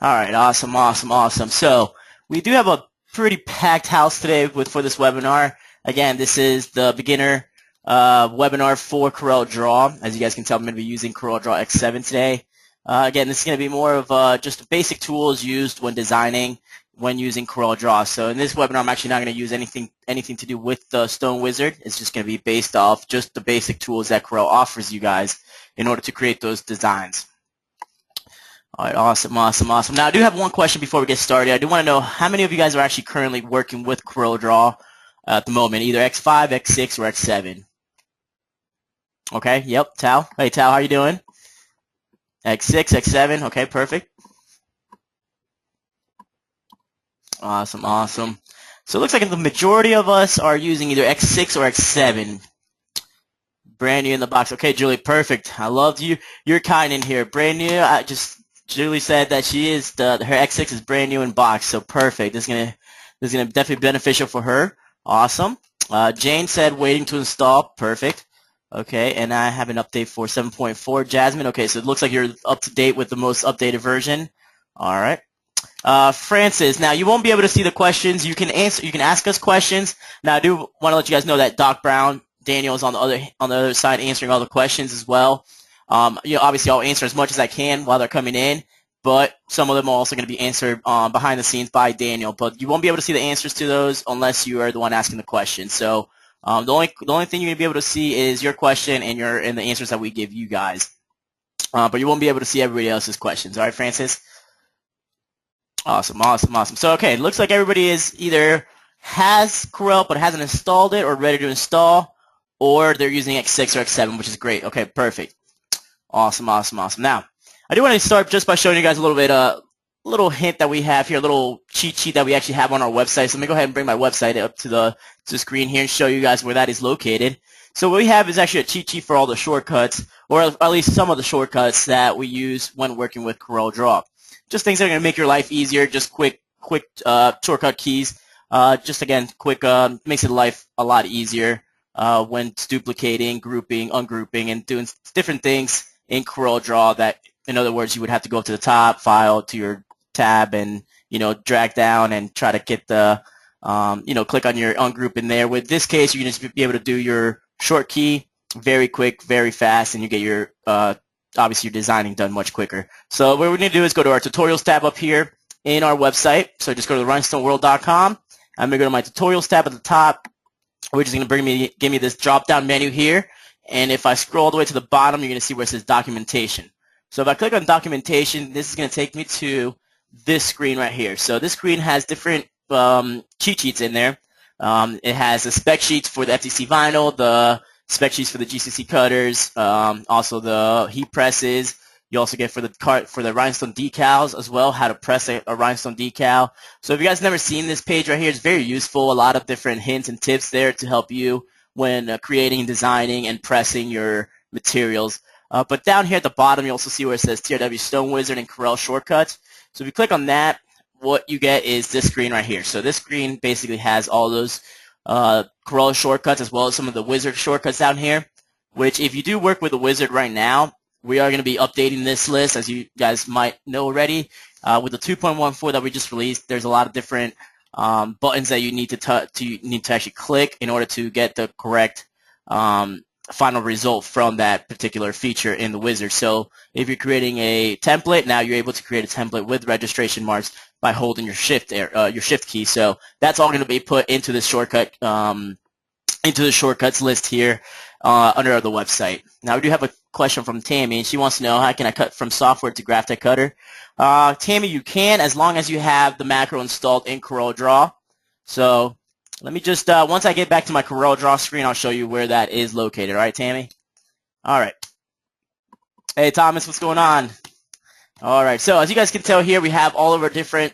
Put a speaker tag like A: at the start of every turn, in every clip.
A: All right, awesome. So we do have a pretty packed house today for this webinar. Again, this is the beginner webinar for CorelDraw. As you guys can tell, I'm going to be using CorelDraw X7 today. Again, this is going to be more of just basic tools used when designing, when using CorelDraw. So in this webinar, I'm actually not going to use anything to do with the Stone Wizard. It's just going to be based off just the basic tools that Corel offers you guys in order to create those designs. All right, awesome. Now, I do have one question before we get started. I do want to know how many of you guys are actually currently working with CorelDraw at the moment, either X5, X6, or X7. Okay, yep, Tal. Hey, Tal, how you doing? X6, X7, okay, perfect. Awesome. So it looks like the majority of us are using either X6 or X7. Brand new in the box. Okay, Julie, perfect. I loved you. You're kind in here. Brand new. Julie said that her X6 is brand new in box, so perfect. This is gonna definitely be beneficial for her. Awesome. Jane said waiting to install. Perfect. Okay, and I have an update for 7.4. Jasmine. Okay, so it looks like you're up to date with the most updated version. All right. Francis, now you won't be able to see the questions. You can ask us questions. Now I do want to let you guys know that Doc Brown, Daniel is on the other side answering all the questions as well. Obviously I'll answer as much as I can while they're coming in, but some of them are also going to be answered behind the scenes by Daniel. But you won't be able to see the answers to those unless you are the one asking the question. So the only thing you're going to be able to see is your question and the answers that we give you guys. But you won't be able to see everybody else's questions. All right, Francis? Awesome. So, okay, it looks like everybody is has Corel but hasn't installed it or ready to install, or they're using X6 or X7, which is great. Okay, perfect. Awesome. Now, I do want to start just by showing you guys a little bit, little hint that we have here, a little cheat sheet that we actually have on our website. So let me go ahead and bring my website up to the screen here and show you guys where that is located. So what we have is actually a cheat sheet for all the shortcuts, or at least some of the shortcuts that we use when working with CorelDraw. Just things that are going to make your life easier, just quick shortcut keys. Just again, makes your life a lot easier when duplicating, grouping, ungrouping, and doing different things in CorelDraw that, in other words, you would have to go to the top, file, to your tab, and drag down and try to get the click on your ungroup in there. With this case, you're going to just be able to do your short key very quick, very fast, and you get your obviously your designing done much quicker. So what we need to do is go to our tutorials tab up here in our website. So just go to rhinestoneworld.com. I'm going to go to my tutorials tab at the top, which is going to give me this drop-down menu here. And if I scroll all the way to the bottom, you're going to see where it says documentation. So if I click on documentation, this is going to take me to this screen right here. So this screen has different cheat sheets in there. It has the spec sheets for the FTC vinyl, the spec sheets for the GCC cutters, also the heat presses. You also get for the rhinestone decals as well, how to press a rhinestone decal. So if you guys have never seen this page right here, it's very useful. A lot of different hints and tips there to help you when creating, designing, and pressing your materials. But down here at the bottom, you also see where it says TRW Stone Wizard and Corel shortcuts. So if you click on that, what you get is this screen right here. So this screen basically has all those Corel shortcuts as well as some of the Wizard shortcuts down here, which if you do work with the Wizard right now, we are going to be updating this list, as you guys might know already. With the 2.14 that we just released, there's a lot of different buttons that you need to actually click in order to get the correct final result from that particular feature in the Wizard. So if you're creating a template, now you're able to create a template with registration marks by holding your shift key. So that's all going to be put into the shortcut into the shortcuts list here under the website. Now we do have a question from Tammy, and she wants to know, how can I cut from software to graph tech cutter? Tammy, you can, as long as you have the macro installed in CorelDraw. So let me just, once I get back to my CorelDraw screen, I'll show you where that is located. All right, Tammy? All right. Hey, Thomas, what's going on? All right, so as you guys can tell here, we have all of our different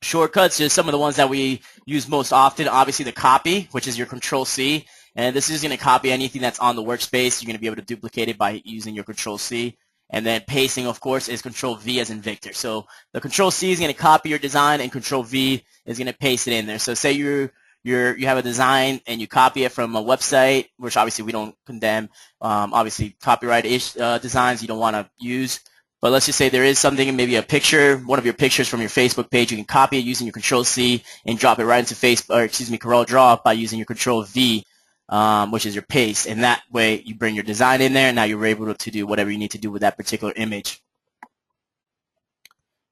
A: shortcuts. Just some of the ones that we use most often. Obviously, the copy, which is your Control-C. And this is going to copy anything that's on the workspace. You're going to be able to duplicate it by using your Control-C. And then pasting, of course, is Control-V as in Victor. So the Control-C is going to copy your design, and Control-V is going to paste it in there. So say you have a design and you copy it from a website, which obviously we don't condemn. Obviously, copyright-ish designs you don't want to use. But let's just say there is something, maybe a picture, one of your pictures from your Facebook page. You can copy it using your Control-C and drop it right into CorelDraw by using your Control-V, which is your paste. And that way you bring your design in there, and now you're able to do whatever you need to do with that particular image.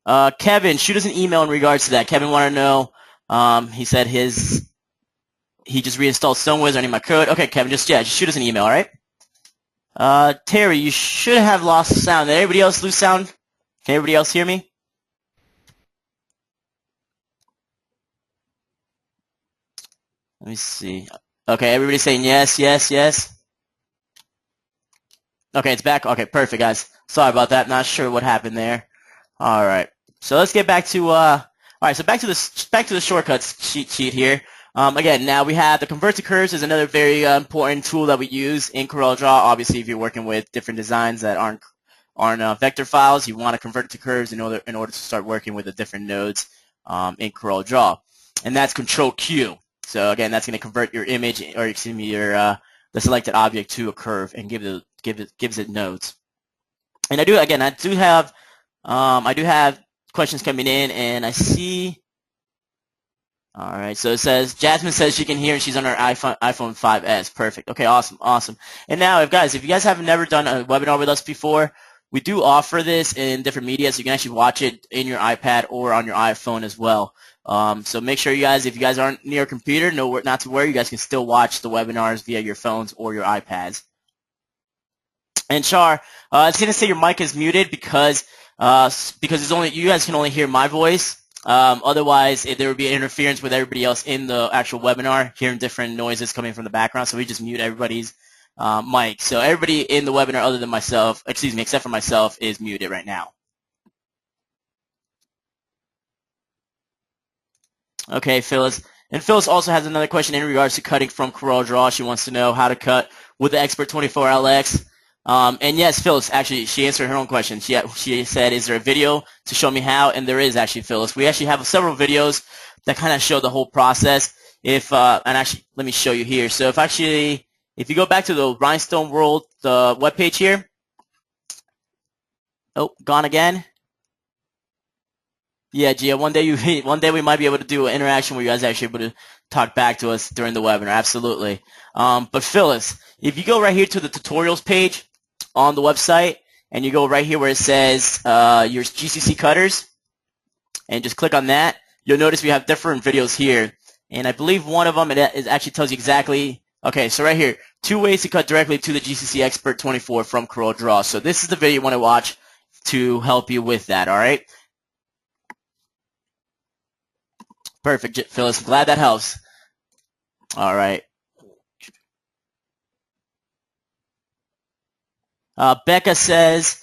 A: Kevin, shoot us an email in regards to that. Kevin wanted to know, he said he just reinstalled StoneWiz. I need my code. Okay, Kevin, just shoot us an email, all right? Terry, you should have lost sound. Did anybody else lose sound? Can everybody else hear me? Let me see. Okay, everybody's saying yes, yes, yes. Okay, it's back. Okay, perfect, guys. Sorry about that. Not sure what happened there. All right. So let's get back to all right. So back to the shortcuts cheat sheet here. Again, now we have the convert to curves is another very important tool that we use in CorelDraw. Obviously, if you're working with different designs that aren't vector files, you want to convert it to curves in order to start working with the different nodes in CorelDraw, and that's Control Q. So again, that's going to convert your image, or excuse me, your the selected object to a curve and gives it nodes. And I do have questions coming in, and I see. All right, so it says Jasmine says she can hear and she's on her iPhone 5S. Perfect. Okay, awesome. And now, if you guys have never done a webinar with us before, we do offer this in different media, so you can actually watch it in your iPad or on your iPhone as well. So make sure you guys, if you guys aren't near a computer, not to worry, you guys can still watch the webinars via your phones or your iPads. And Char, it's going to say your mic is muted because it's only you guys can only hear my voice. Otherwise, there would be interference with everybody else in the actual webinar, hearing different noises coming from the background. So we just mute everybody's mic. So everybody in the webinar, other than myself, except for myself, is muted right now. Okay, Phyllis. And Phyllis also has another question in regards to cutting from CorelDraw. She wants to know how to cut with the Expert 24LX. And yes, Phyllis, actually, she answered her own question. She said, is there a video to show me how? And there is, actually, Phyllis. We actually have several videos that kind of show the whole process. And actually, let me show you here. So if you go back to the Rhinestone World, the webpage here. Oh, gone again. Yeah, Gia, one day we might be able to do an interaction where you guys are actually able to talk back to us during the webinar. Absolutely. But Phyllis, if you go right here to the tutorials page on the website, and you go right here where it says your GCC cutters, and just click on that, you'll notice we have different videos here. And I believe one of them it actually tells you exactly. Okay, so right here, 2 ways to cut directly to the GCC Expert 24 from CorelDraw. So this is the video you want to watch to help you with that. All right. Perfect, Phyllis. I'm glad that helps. All right. Becca says,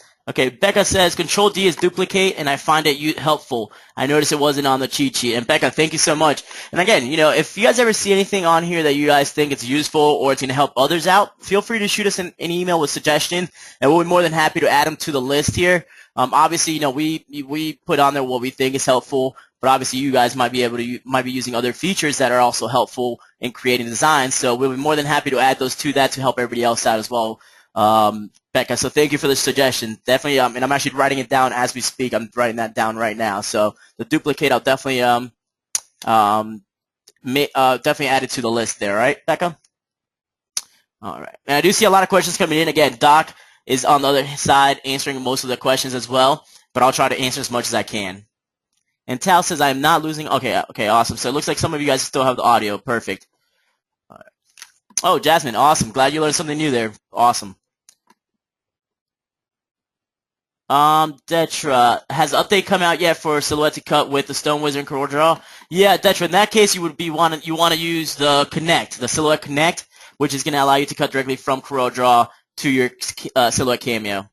A: Control D is duplicate, and I find it helpful. I noticed it wasn't on the cheat sheet. And Becca, thank you so much. And again, if you guys ever see anything on here that you guys think it's useful or it's going to help others out, feel free to shoot us an email with suggestions, and we'll be more than happy to add them to the list here. Obviously, we put on there what we think is helpful, but obviously you guys might be using other features that are also helpful in creating designs. So we'll be more than happy to add those to that to help everybody else out as well. Becca, so thank you for the suggestion. Definitely, and I'm actually writing it down as we speak. I'm writing that down right now. So the duplicate, I'll definitely definitely add it to the list there. Right, Becca? All right. And I do see a lot of questions coming in. Again, Doc is on the other side answering most of the questions as well, but I'll try to answer as much as I can. And Tal says I'm not losing. Okay, awesome. So it looks like some of you guys still have the audio. Perfect. All right. Oh, Jasmine, awesome. Glad you learned something new there. Awesome. Detra, has the update come out yet for Silhouette to cut with the StoneWiz and CorelDraw? Yeah, Detra, in that case, you want to use the Connect, the Silhouette Connect, which is going to allow you to cut directly from CorelDraw to your Silhouette Cameo.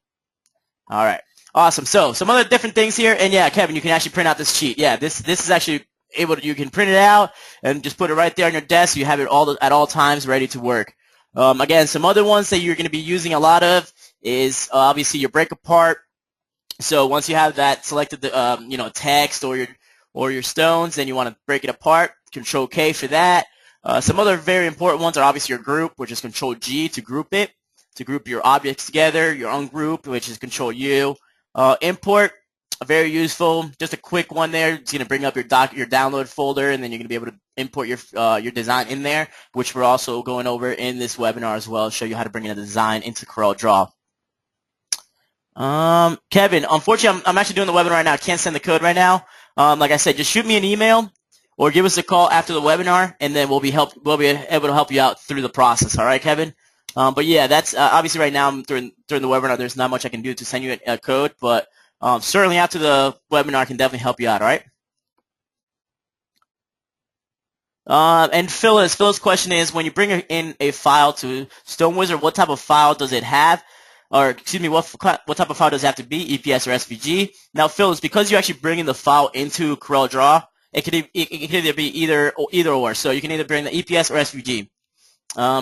A: All right, awesome. So some other different things here, and yeah, Kevin, you can actually print out this sheet. Yeah, this is actually you can print it out and just put it right there on your desk. So you have it at all times ready to work. Again, some other ones that you're going to be using a lot of is obviously your break apart. So once you have that selected, text or your stones, then you want to break it apart. Control K for that. Some other very important ones are obviously your group, which is Control G to group it, to group your objects together. Your ungroup, which is Control U. Import, very useful. Just a quick one there. It's going to bring up your download folder, and then you're going to be able to import your design in there, which we're also going over in this webinar as well. Show you how to bring in a design into CorelDraw. Kevin, unfortunately, I'm actually doing the webinar right now. I can't send the code right now. Like I said, just shoot me an email or give us a call after the webinar, and then we'll be able to help you out through the process. All right, Kevin? But yeah, that's obviously right now during the webinar, there's not much I can do to send you a code, but certainly after the webinar, I can definitely help you out. All right? And Phyllis' question is, when you bring in a file to StoneWizard, what type of file does it have? Or excuse me, what type of file does it have to be, EPS or SVG? Now, Phyllis, because you're actually bringing the file into CorelDraw, it can either be either or. So you can either bring the EPS or SVG.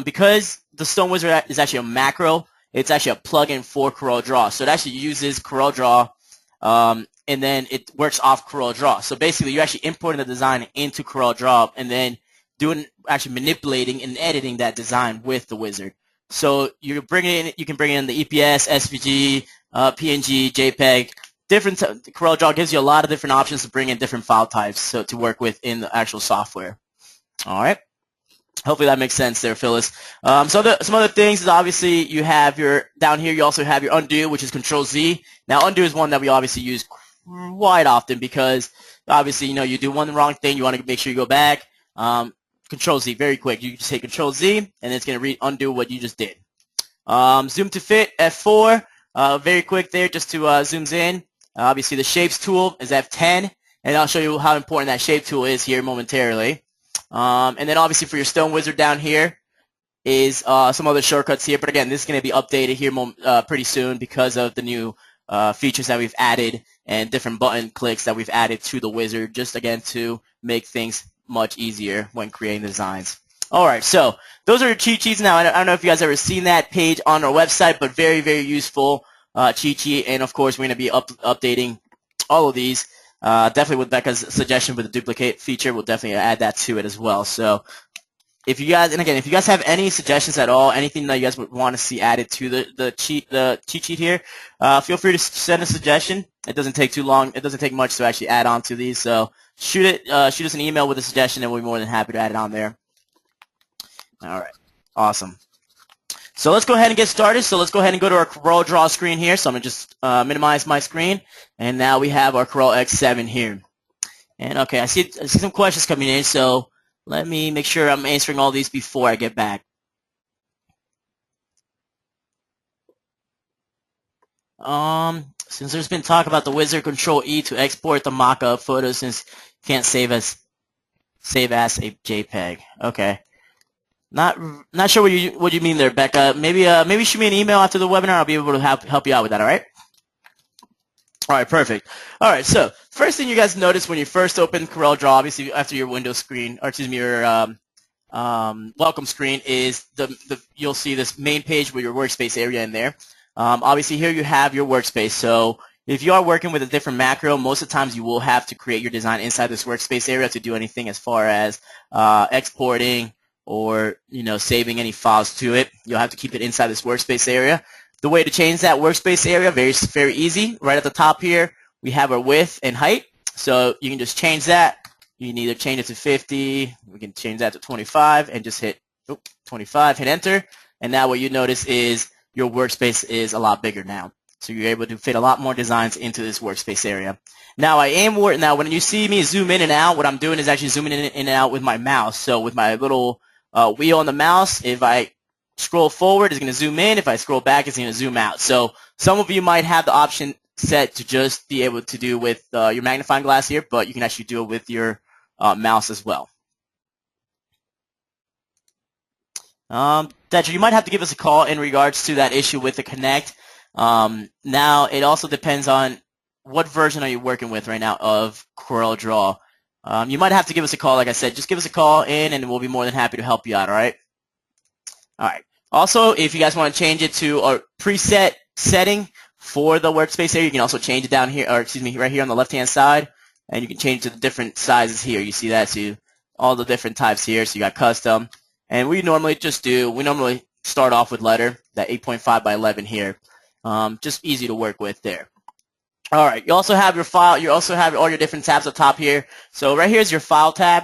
A: Because the StoneWizard is actually a macro, it's actually a plugin for CorelDraw. So it actually uses CorelDraw, and then it works off CorelDraw. So basically, you're actually importing the design into CorelDraw and then actually manipulating and editing that design with the wizard. So you can bring in the EPS, SVG, PNG, JPEG. CorelDraw gives you a lot of different options to bring in different file types to work with in the actual software. All right. Hopefully that makes sense there, Phyllis. Some other things is obviously you have down here you also have your undo, which is Control-Z. Now undo is one that we obviously use quite often because obviously you do one wrong thing, you want to make sure you go back. Control-Z, very quick. You just hit Control-Z and it's going to undo what you just did. Zoom to fit, F4, very quick there just to zooms in. Obviously the shapes tool is F10, and I'll show you how important that shape tool is here momentarily. And then obviously for your StoneWizard down here is some other shortcuts here. But again, this is going to be updated here pretty soon because of the new features that we've added and different button clicks that we've added to the wizard, just again to make things much easier when creating designs. All right, so those are your cheat sheets. Now, I don't know if you guys ever seen that page on our website, but very, very useful cheat sheet. And of course, we're going to be updating all of these. Definitely with Becca's suggestion with the duplicate feature, we'll definitely add that to it as well. So if you guys have any suggestions at all, anything that you guys would want to see added to the cheat sheet here, feel free to send a suggestion. It doesn't take too long. It doesn't take much to actually add on to these. So shoot us an email with a suggestion, and we'll be more than happy to add it on there. All right, awesome. So let's go ahead and get started. So let's go ahead and go to our CorelDraw screen here. So I'm going to just minimize my screen. And now we have our Corel X7 here. And okay, I see some questions coming in. So let me make sure I'm answering all these before I get back. Since there's been talk about the wizard, Control-E to export the mock-up photos since you can't save as a JPEG. Okay. Not sure what you mean there, Becca. Maybe shoot me an email after the webinar. I'll be able to help you out with that. All right. All right, perfect. All right, so first thing you guys notice when you first open CorelDraw, obviously after your Windows screen, or excuse me, your welcome screen, is you'll see this main page with your workspace area in there. Obviously here you have your workspace. So if you are working with a different macro, most of the times you will have to create your design inside this workspace area to do anything as far as exporting or saving any files to it. You'll have to keep it inside this workspace area. The way to change that workspace area, very easy. Right at the top here, we have our width and height. So you can just change that. You can either change it to 50. We can change that to 25 and just hit 25, hit enter. And now what you notice is your workspace is a lot bigger now. So you're able to fit a lot more designs into this workspace area. Now now when you see me zoom in and out, what I'm doing is actually zooming in and out with my mouse. So with my little wheel on the mouse, if I scroll forward, it's going to zoom in. If I scroll back, it's going to zoom out. So some of you might have the option set to just be able to do with your magnifying glass here, but you can actually do it with your mouse as well. Thatcher, you might have to give us a call in regards to that issue with the Connect. Now, it also depends on what version are you working with right now of CorelDraw. You might have to give us a call. Like I said, just give us a call in, and we'll be more than happy to help you out, all right? All right. Also, if you guys want to change it to a preset setting for the workspace area, you can also change it down here, or excuse me, right here on the left-hand side, and you can change it to the different sizes here. You see that? So all the different types here. So you got custom, and we normally start off with letter, that 8.5 by 11 here. Just easy to work with there. All right, you also have your file. You also have all your different tabs up top here. So right here is your file tab.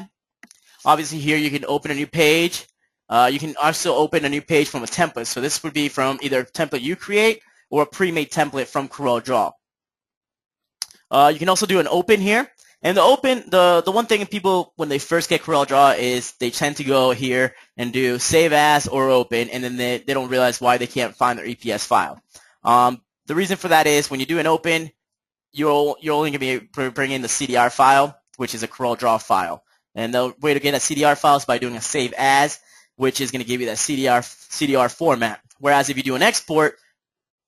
A: Obviously here you can open a new page. You can also open a new page from a template. So this would be from either a template you create or a pre-made template from CorelDraw. You can also do an open here. And the open, the one thing people, when they first get CorelDraw, is they tend to go here and do save as or open, and then they don't realize why they can't find their EPS file. The reason for that is when you do an open, you're only going to be able to bring in the CDR file, which is a CorelDraw file. And the way to get a CDR file is by doing a save as, which is going to give you that CDR format. Whereas if you do an export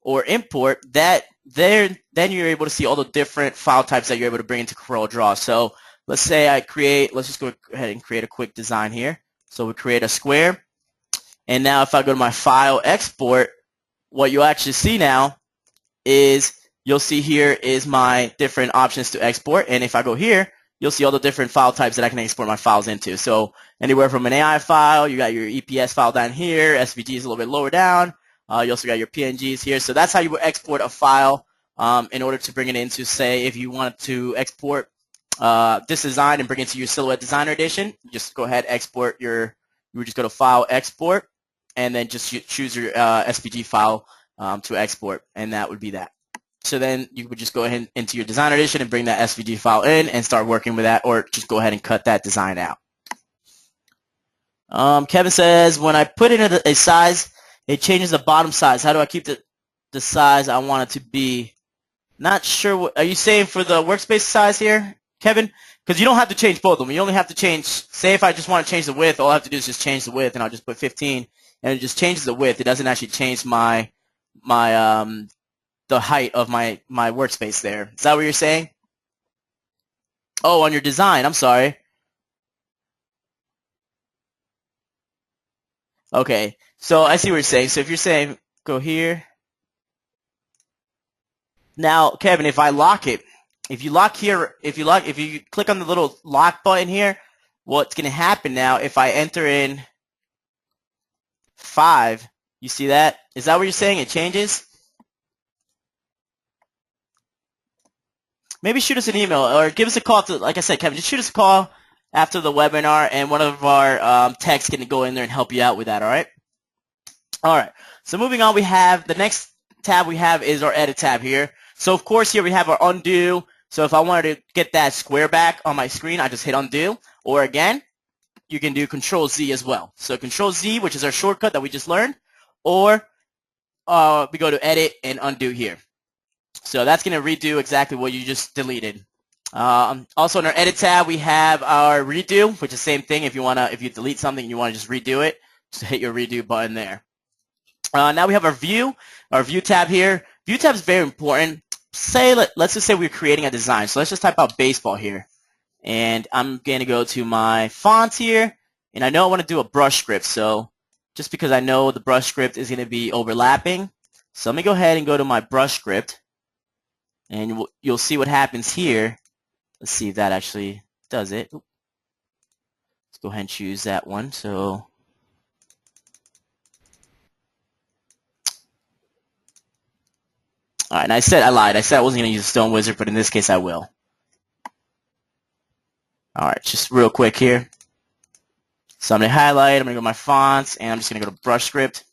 A: or import, then you're able to see all the different file types that you're able to bring into CorelDraw. So let's say let's just go ahead and create a quick design here. So we create a square. And now if I go to my file export, what you'll actually see now is you'll see here is my different options to export. And if I go here, you'll see all the different file types that I can export my files into. So anywhere from an AI file, you got your EPS file down here, SVG is a little bit lower down. You also got your PNGs here. So that's how you would export a file in order to bring it into, say, if you wanted to export this design and bring it to your Silhouette Designer Edition, just go ahead, you would just go to File, Export, and then just choose your SVG file to export, and that would be that. So then you would just go ahead into your Designer Edition and bring that SVG file in and start working with that, or just go ahead and cut that design out. Kevin says, when I put in a size, it changes the bottom size. How do I keep the size I want it to be? Not sure. Are you saying for the workspace size here, Kevin? Because you don't have to change both of them. You only have to change, say if I just want to change the width, all I have to do is just change the width, and I'll just put 15, and it just changes the width. It doesn't actually change the height of my workspace there. Is that what you're saying? Oh, on your design. I'm sorry. Okay. So I see what you're saying. So if you're saying go here. Now, Kevin, if I lock it, if you click on the little lock button here, what's going to happen now if I enter in 5, you see that? Is that what you're saying? It changes? Maybe shoot us an email or give us a call like I said, Kevin, just shoot us a call after the webinar, and one of our techs can go in there and help you out with that, all right? All right, so moving on, we have the next tab we have is our edit tab here. So of course here we have our undo. So if I wanted to get that square back on my screen, I just hit undo. Or again, you can do Control Z as well. So Control Z, which is our shortcut that we just learned, or we go to edit and undo here. So that's going to redo exactly what you just deleted. Also in our edit tab, we have our redo, which is the same thing. If you delete something and you want to just redo it, just hit your redo button there. Now we have our view tab here. View tab is very important. Let's just say we're creating a design. So let's just type out baseball here. And I'm going to go to my fonts here. And I know I want to do a brush script. So just because I know the brush script is going to be overlapping. So let me go ahead and go to my brush script. And you'll see what happens here. Let's see if that actually does it. Let's go ahead and choose that one. So all right, and I lied. I said I wasn't going to use a stone wizard, but in this case I will. All right, just real quick here. So I'm going to highlight. I'm going to go to my fonts, and I'm just going to go to brush script.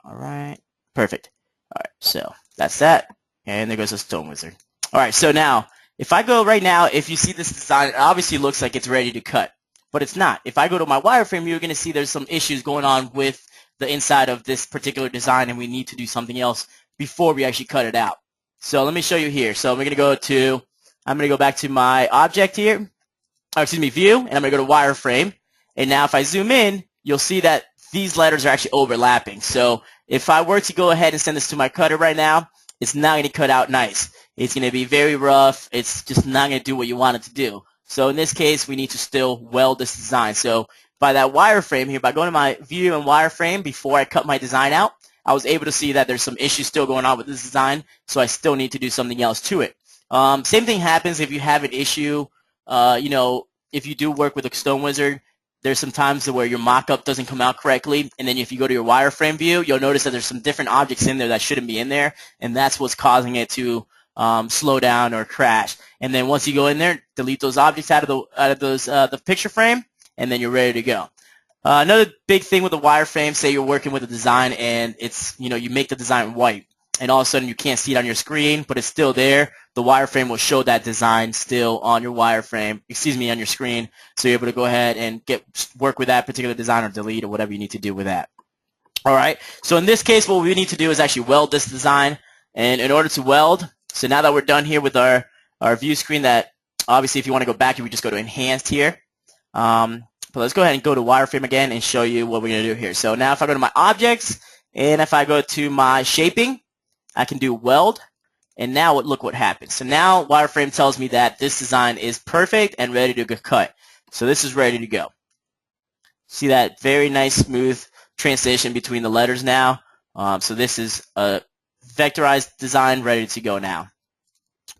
A: All right, perfect. All right, so that's that. And there goes the stone wizard. All right, so now, if I go right now, if you see this design, it obviously looks like it's ready to cut, but it's not. If I go to my wireframe, you're going to see there's some issues going on with the inside of this particular design, and we need to do something else before we actually cut it out. So let me show you here. So I'm going to go back to my object here, or excuse me, view, and I'm going to go to wireframe. And now if I zoom in, you'll see that these letters are actually overlapping. So if I were to go ahead and send this to my cutter right now, it's not going to cut out nice. It's going to be very rough. It's just not going to do what you want it to do. So in this case, we need to still weld this design. So by that wireframe here, by going to my view and wireframe before I cut my design out, I was able to see that there's some issues still going on with this design, so I still need to do something else to it. Same thing happens if you have an issue. If you do work with a stone wizard, there's some times where your mock-up doesn't come out correctly, and then if you go to your wireframe view, you'll notice that there's some different objects in there that shouldn't be in there, and that's what's causing it to slow down or crash. And then once you go in there, delete those objects out of the picture frame, and then you're ready to go. Another big thing with the wireframe, say you're working with a design and it's, you make the design white, and all of a sudden you can't see it on your screen, but it's still there. The wireframe will show that design still on your wireframe, on your screen, so you're able to go ahead and work with that particular design or delete or whatever you need to do with that. All right, so in this case, what we need to do is actually weld this design, and in order to weld, so now that we're done here with our view screen, that obviously if you want to go back, you would just go to Enhanced here. But let's go ahead and go to wireframe again and show you what we're going to do here. So now if I go to my objects, and if I go to my shaping, I can do weld, and now look what happens. So now wireframe tells me that this design is perfect and ready to get cut. So this is ready to go. See that very nice smooth transition between the letters now. So this is a vectorized design ready to go now.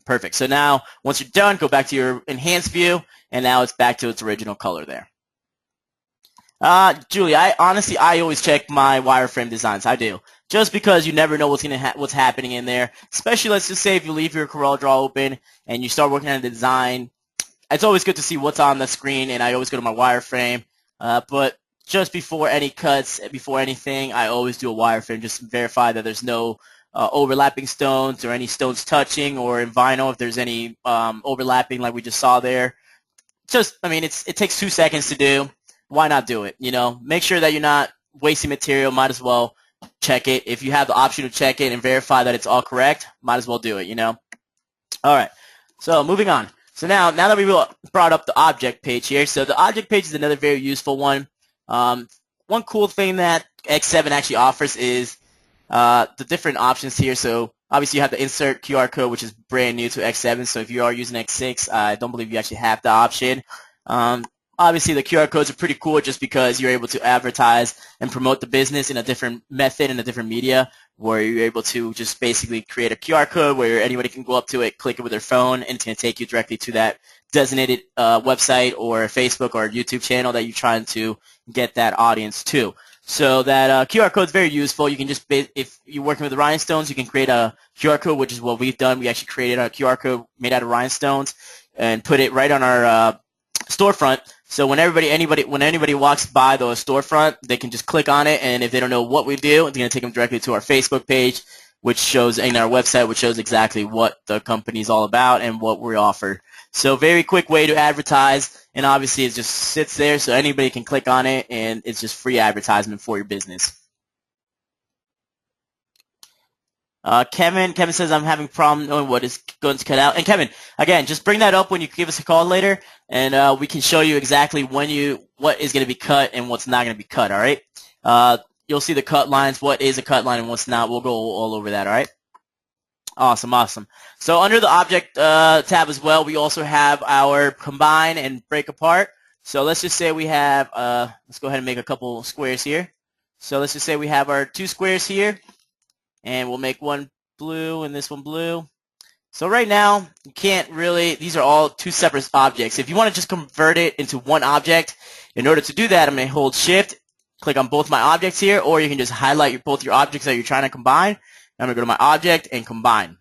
A: Perfect. So now once you're done, go back to your enhanced view, and now it's back to its original color there. Julie, I always check my wireframe designs. I do. Just because you never know what's happening in there. Especially, let's just say if you leave your CorelDraw open and you start working on the design, it's always good to see what's on the screen, and I always go to my wireframe. But just before any cuts, before anything, I always do a wireframe just to verify that there's no overlapping stones or any stones touching, or in vinyl if there's any overlapping like we just saw there. It takes 2 seconds to do. Why not do it? Make sure that you're not wasting material. Might as well check it. If you have the option to check it and verify that it's all correct, might as well do it, All right, so moving on. So now that we brought up the object page here, so the object page is another very useful one. One cool thing that X7 actually offers is the different options here. So obviously you have the insert QR code, which is brand new to X7. So if you are using X6, I don't believe you actually have the option. Obviously, the QR codes are pretty cool just because you're able to advertise and promote the business in a different method, in a different media, where you're able to just basically create a QR code where anybody can go up to it, click it with their phone, and it's going to take you directly to that designated website or Facebook or YouTube channel that you're trying to get that audience to. So that QR code is very useful. You can just, if you're working with the Rhinestones, you can create a QR code, which is what we've done. We actually created a QR code made out of Rhinestones and put it right on our storefront. So when anybody walks by the storefront, they can just click on it, and if they don't know what we do, it's going to take them directly to our Facebook page, which shows, in our website, which shows exactly what the company is all about and what we offer. So very quick way to advertise, and obviously it just sits there so anybody can click on it, and it's just free advertisement for your business. Kevin says, I'm having a problem knowing what is going to cut out. And Kevin, again, just bring that up when you give us a call later, and we can show you exactly what is going to be cut and what's not going to be cut, all right? You'll see the cut lines, what is a cut line and what's not. We'll go all over that, all right? Awesome. So under the Object tab as well, we also have our Combine and Break Apart. So let's just say we have, let's go ahead and make a couple squares here. So let's just say we have our 2 squares here. And we'll make one blue and this one blue. So right now, you can't really, these are all 2 separate objects. If you want to just convert it into one object, in order to do that, I'm going to hold Shift, click on both my objects here, or you can just highlight both your objects that you're trying to combine. I'm going to go to my object and combine.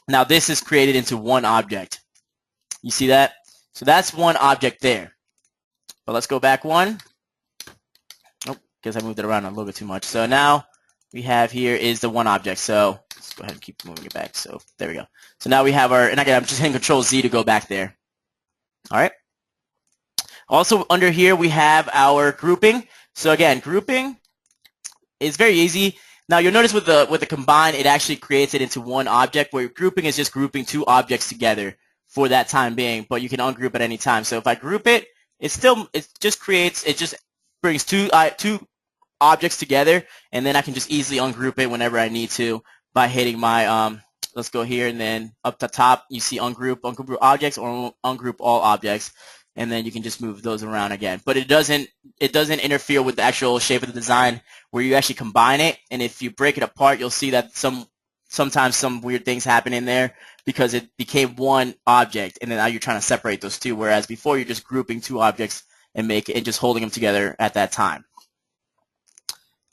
A: Now this is created into one object. You see that? So that's one object there. But let's go back one. Oh, guess I moved it around a little bit too much. So now we have here is the one object. So let's go ahead and keep moving it back. So there we go. So now we have our, and again, I'm just hitting Control Z to go back there. All right. Also under here we have our grouping. So again, grouping is very easy. Now you'll notice with the combine, it actually creates it into one object, where grouping is just grouping 2 objects together for that time being, but you can ungroup at any time. So if I group it, it just brings two objects together, and then I can just easily ungroup it whenever I need to by hitting my let's go here, and then up the top you see ungroup objects or ungroup all objects, and then you can just move those around again. But it doesn't interfere with the actual shape of the design where you actually combine it, and if you break it apart, you'll see that sometimes some weird things happen in there because it became one object, and then now you're trying to separate those 2, whereas before you're just grouping 2 objects and just holding them together at that time.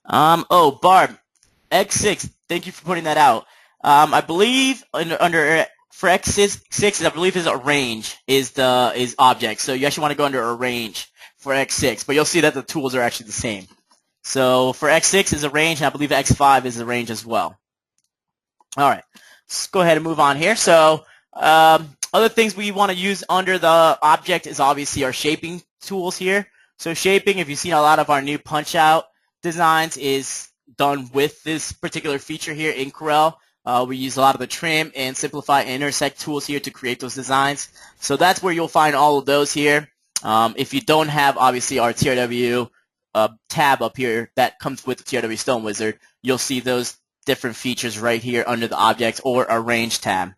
A: Oh, Barb, X6, thank you for putting that out. I believe under for X6, I believe is arrange is object. So you actually want to go under arrange for X6, but you'll see that the tools are actually the same. So for X6 is arrange, and I believe X5 is arrange as well. All right, let's go ahead and move on here. So other things we want to use under the object is obviously our shaping tools here. So shaping, if you've seen a lot of our new punch-out designs, is done with this particular feature here in Corel. We use a lot of the trim and simplify and intersect tools here to create those designs. So that's where you'll find all of those here. If you don't have, obviously, our TRW tab up here that comes with the TRW Stone Wizard, you'll see those different features right here under the objects or arrange tab.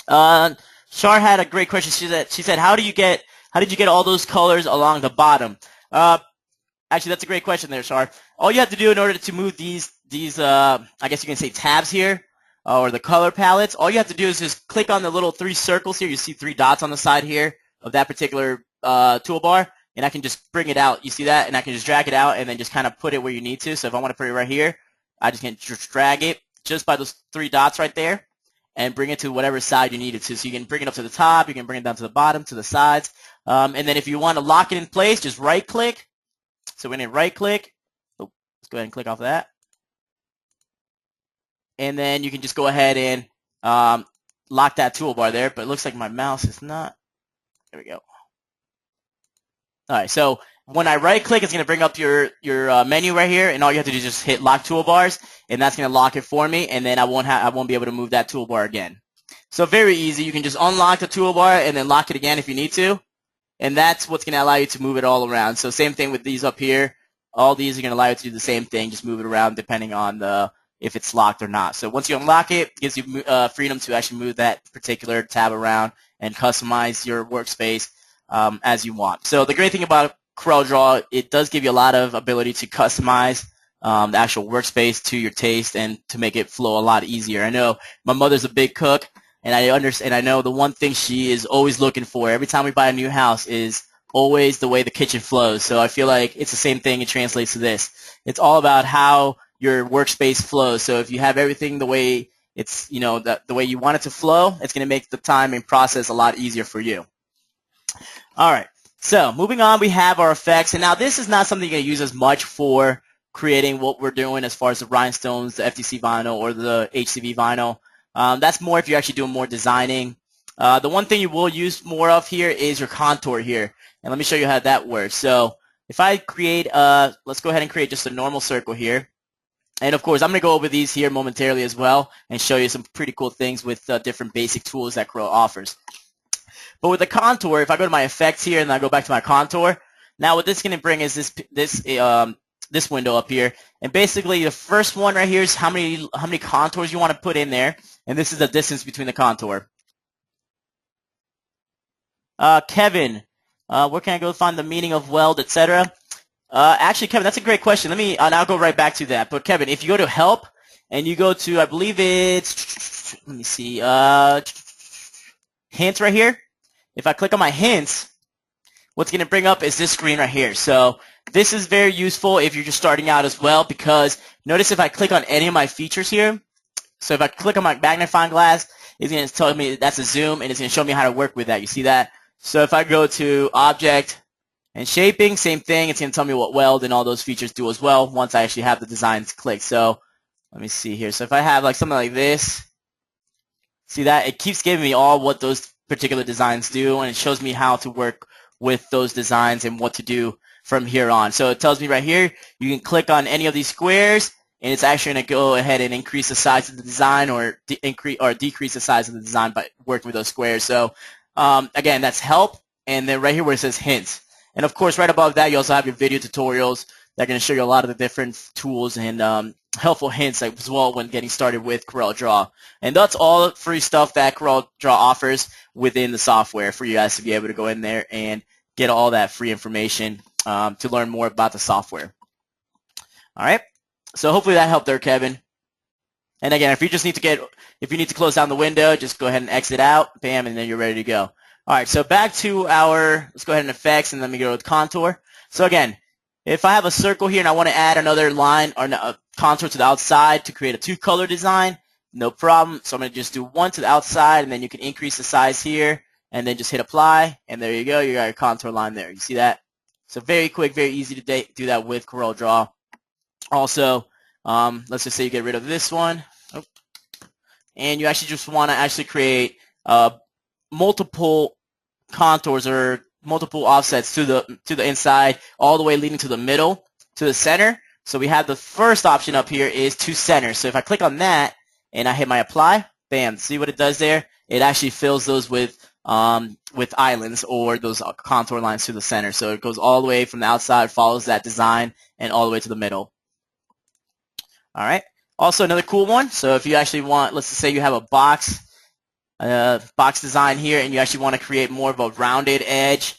A: Shar had a great question. She said, how did you get all those colors along the bottom? Actually, that's a great question there, Shar. All you have to do in order to move these I guess you can say tabs here, or the color palettes, all you have to do is just click on the little 3 circles here. You see 3 dots on the side here of that particular toolbar, and I can just bring it out. You see that? And I can just drag it out and then just kind of put it where you need to. So if I want to put it right here, I just can just drag it just by those 3 dots right there and bring it to whatever side you need it to. So you can bring it up to the top, you can bring it down to the bottom, to the sides. And then if you want to lock it in place, just right-click. So we're going to right-click. Oh, let's go ahead and click off that. And then you can just go ahead and lock that toolbar there. But it looks like my mouse is not. There we go. All right, so when I right-click, it's going to bring up your menu right here, and all you have to do is just hit Lock Toolbars, and that's going to lock it for me, and then I won't be able to move that toolbar again. So very easy. You can just unlock the toolbar and then lock it again if you need to, and that's what's going to allow you to move it all around. So same thing with these up here. All these are going to allow you to do the same thing, just move it around depending on if it's locked or not. So once you unlock it, it gives you freedom to actually move that particular tab around and customize your workspace as you want. So the great thing about CorelDraw, it does give you a lot of ability to customize the actual workspace to your taste and to make it flow a lot easier. I know my mother's a big cook, and I know the one thing she is always looking for every time we buy a new house is always the way the kitchen flows. So I feel like it's the same thing. It translates to this. It's all about how your workspace flows. So if you have everything the way it's, the way you want it to flow, it's going to make the time and process a lot easier for you. All right. So moving on, we have our effects. And now this is not something you're going to use as much for creating what we're doing as far as the Rhinestones, the FTC vinyl, or the HCV vinyl. That's more if you're actually doing more designing. The one thing you will use more of here is your contour here. And let me show you how that works. So if I create, let's go ahead and create just a normal circle here. And, of course, I'm going to go over these here momentarily as well and show you some pretty cool things with different basic tools that Corel offers. But with the contour, if I go to my effects here and I go back to my contour, now what this is going to bring is this window up here. And basically, the first one right here is how many contours you want to put in there. And this is the distance between the contour. Kevin, where can I go find the meaning of weld, etc.? Actually, Kevin, that's a great question. And I'll go right back to that. But Kevin, if you go to Help and you go to, I believe it's, let me see, Hints right here. If I click on my hints, what's going to bring up is this screen right here. So this is very useful if you're just starting out as well, because notice if I click on any of my features here, so if I click on my magnifying glass, it's going to tell me that's a zoom, and it's going to show me how to work with that. You see that? So if I go to Object and Shaping, same thing. It's going to tell me what weld and all those features do as well once I actually have the designs clicked. So let me see here. So if I have like something like this, see that? It keeps giving me all what those particular designs do, and it shows me how to work with those designs and what to do from here on. So it tells me right here, you can click on any of these squares, and it's actually going to go ahead and increase the size of the design or decrease the size of the design by working with those squares. So again, that's Help, and then right here where it says Hints. And of course, right above that, you also have your video tutorials that are going to show you a lot of the different tools and helpful hints as well when getting started with CorelDraw. And that's all free stuff that CorelDraw offers within the software for you guys to be able to go in there and get all that free information to learn more about the software. All right. So hopefully that helped there, Kevin. And again, if you need to close down the window, just go ahead and exit out, bam, and then you're ready to go. All right, so back to let's go ahead and effects, and let me go with contour. So again, if I have a circle here and I want to add another line or a contour to the outside to create a 2-color design, no problem. So I'm going to just do 1 to the outside, and then you can increase the size here, and then just hit apply, and there you go. You got your contour line there. You see that? So very quick, very easy to do that with CorelDraw. Also, let's just say you get rid of this one, and you actually just want to actually create multiple contours or multiple offsets to the inside, all the way leading to the middle, to the center. So we have the first option up here is to center. So if I click on that and I hit my apply, bam, see what it does there? It actually fills those with islands or those contour lines to the center. So it goes all the way from the outside, follows that design, and all the way to the middle. All right. Also another cool one. So if you actually want, let's just say you have a box design here, and you actually want to create more of a rounded edge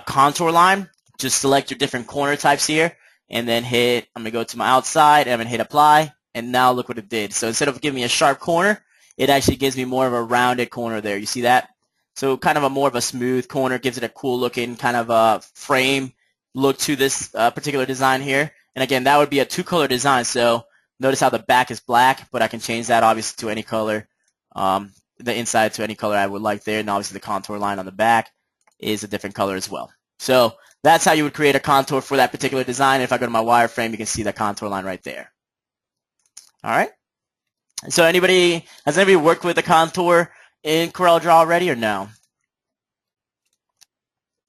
A: contour line, just select your different corner types here, and then hit, I'm going to go to my outside, and I'm going to hit apply, and now look what it did. So instead of giving me a sharp corner, it actually gives me more of a rounded corner there. You see that? So kind of more of a smooth corner, gives it a cool looking kind of a frame look to this particular design here. And again, that would be a 2-color design. So notice how the back is black, but I can change that obviously to any color. The inside to any color I would like there, and obviously the contour line on the back is a different color as well. So that's how you would create a contour for that particular design. If I go to my wireframe, you can see the contour line right there. All right. So has anybody worked with a contour in CorelDraw already or no?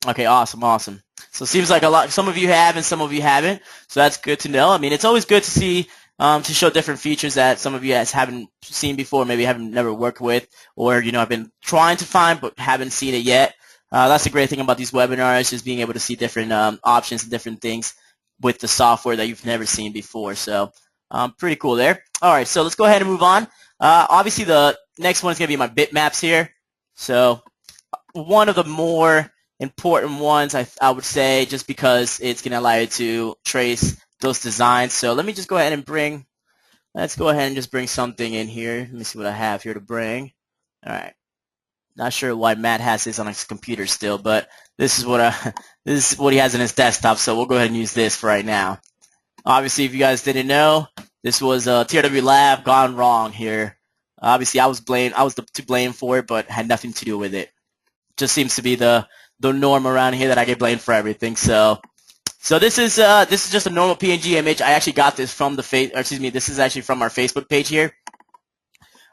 A: Okay, awesome, awesome. So it seems like some of you have and some of you haven't. So that's good to know. I mean, it's always good to see to show different features that some of you guys haven't seen before, maybe never worked with, or have been trying to find but haven't seen it yet. That's the great thing about these webinars, just being able to see different options and different things with the software that you've never seen before. So pretty cool there. All right, so let's go ahead and move on. Obviously, the next one is going to be my bitmaps here. So one of the more important ones, I would say, just because it's going to allow you to trace those designs. So let me just go ahead and let's go ahead and just bring something in here. Let me see what I have here to bring. All right. Not sure why Matt has this on his computer still, but this is what he has in his desktop. So we'll go ahead and use this for right now. Obviously, if you guys didn't know, this was a TRW lab gone wrong here. Obviously, I was to blame for it, but had nothing to do with it. Just seems to be the norm around here that I get blamed for everything. So this is just a normal PNG image. I actually got this from this is actually from our Facebook page here.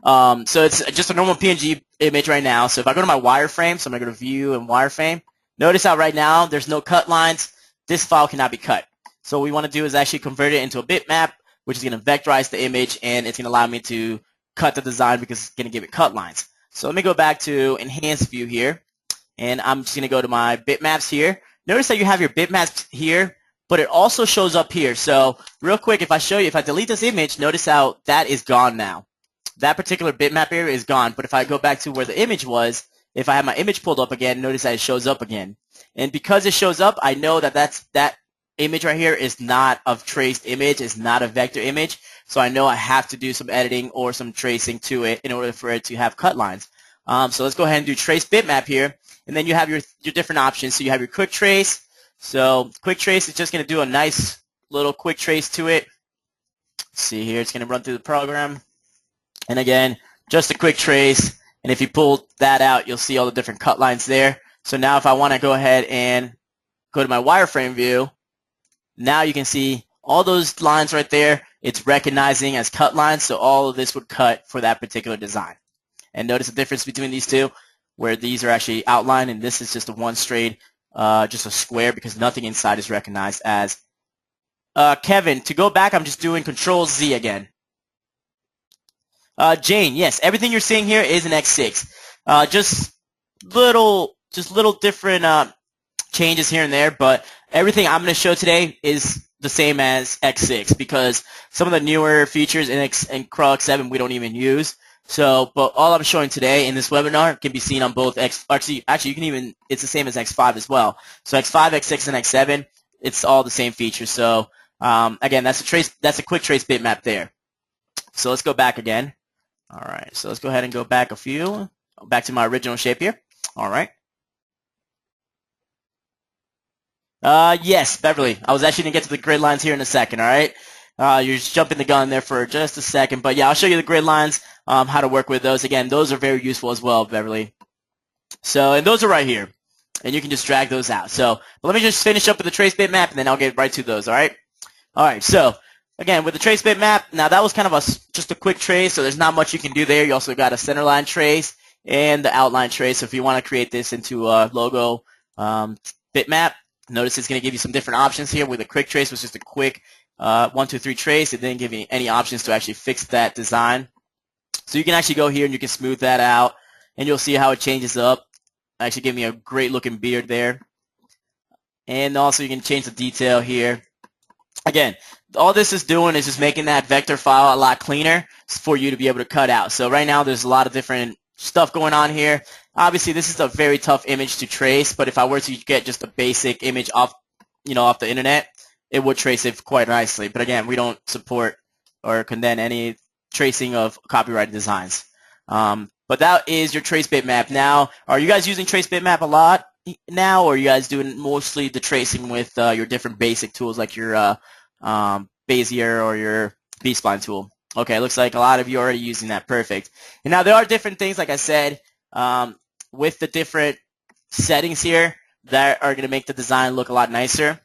A: So it's just a normal PNG image right now. So if I go to my wireframe, so I'm going to go to View and Wireframe. Notice how right now there's no cut lines. This file cannot be cut. So what we want to do is actually convert it into a bitmap, which is going to vectorize the image, and it's going to allow me to cut the design because it's going to give it cut lines. So let me go back to Enhanced View here, and I'm just going to go to my bitmaps here. Notice that you have your bitmaps here, but it also shows up here. So real quick, if I delete this image, notice how that is gone now. That particular bitmap area is gone, but if I go back to where the image was, if I have my image pulled up again, notice that it shows up again. And because it shows up, I know that that image right here is not a traced image, it's not a vector image, so I know I have to do some editing or some tracing to it in order for it to have cut lines. So let's go ahead and do trace bitmap here, and then you have your different options. So you have your quick trace. So quick trace is just going to do a nice little quick trace to it. Let's see here, it's going to run through the program. And again, just a quick trace, and if you pull that out, you'll see all the different cut lines there. So now if I want to go ahead and go to my wireframe view, now you can see all those lines right there. It's recognizing as cut lines, so all of this would cut for that particular design. And notice the difference between these two, where these are actually outlined, and this is just a one straight, just a square, because nothing inside is recognized as. Kevin, to go back, I'm just doing Control-Z again. Jane, yes, everything you're seeing here is an X6. Just little different changes here and there, but everything I'm going to show today is the same as X6 because some of the newer features in Corel X7 we don't even use. So, but all I'm showing today in this webinar can be seen on both actually you can even, it's the same as X5 as well. So X5, X6, and X7, it's all the same features. So again, that's a quick trace bitmap there. So let's go back again. All right, so let's go ahead and go back back to my original shape here. All right. Yes, Beverly. I was actually going to get to the grid lines here in a second, all right? You're just jumping the gun there for just a second. But yeah, I'll show you the grid lines, how to work with those. Again, those are very useful as well, Beverly. So, and those are right here. And you can just drag those out. So, let me just finish up with the trace bitmap, and then I'll get right to those, all right? All right, so, again, with the trace bitmap, now that was kind of just a quick trace, so there's not much you can do there. You also got a centerline trace and the outline trace. So if you want to create this into a logo bitmap, notice it's going to give you some different options here. With a quick trace was just a quick 1, 2, 3 trace. It didn't give you any options to actually fix that design. So you can actually go here and you can smooth that out, and you'll see how it changes up. Actually give me a great looking beard there. And also you can change the detail here. Again, all this is doing is just making that vector file a lot cleaner for you to be able to cut out. So right now there's a lot of different stuff going on here. Obviously this is a very tough image to trace, but if I were to get just a basic image off the internet, it would trace it quite nicely. But again, we don't support or condemn any tracing of copyrighted designs. But that is your trace bitmap. Now, are you guys using trace bitmap a lot now, or are you guys doing mostly the tracing with your different basic tools like your Bezier or your B-spline tool? Okay, looks like a lot of you are already using that. Perfect. And now there are different things, like I said, with the different settings here that are going to make the design look a lot nicer.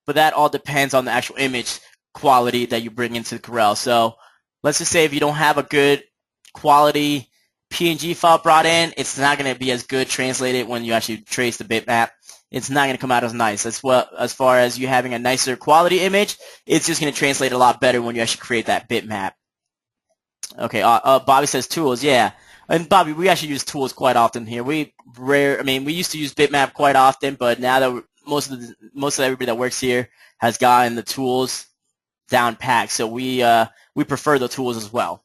A: But that all depends on the actual image quality that you bring into Corel. So let's just say if you don't have a good quality PNG file brought in, it's not going to be as good translated when you actually trace the bitmap. It's not going to come out as nice. As far as you having a nicer quality image, it's just going to translate a lot better when you actually create that bitmap. Okay, Bobby says tools. Yeah, and Bobby, we actually use tools quite often here. We used to use bitmap quite often, but now that most of everybody that works here has gotten the tools down packed, so we prefer the tools as well.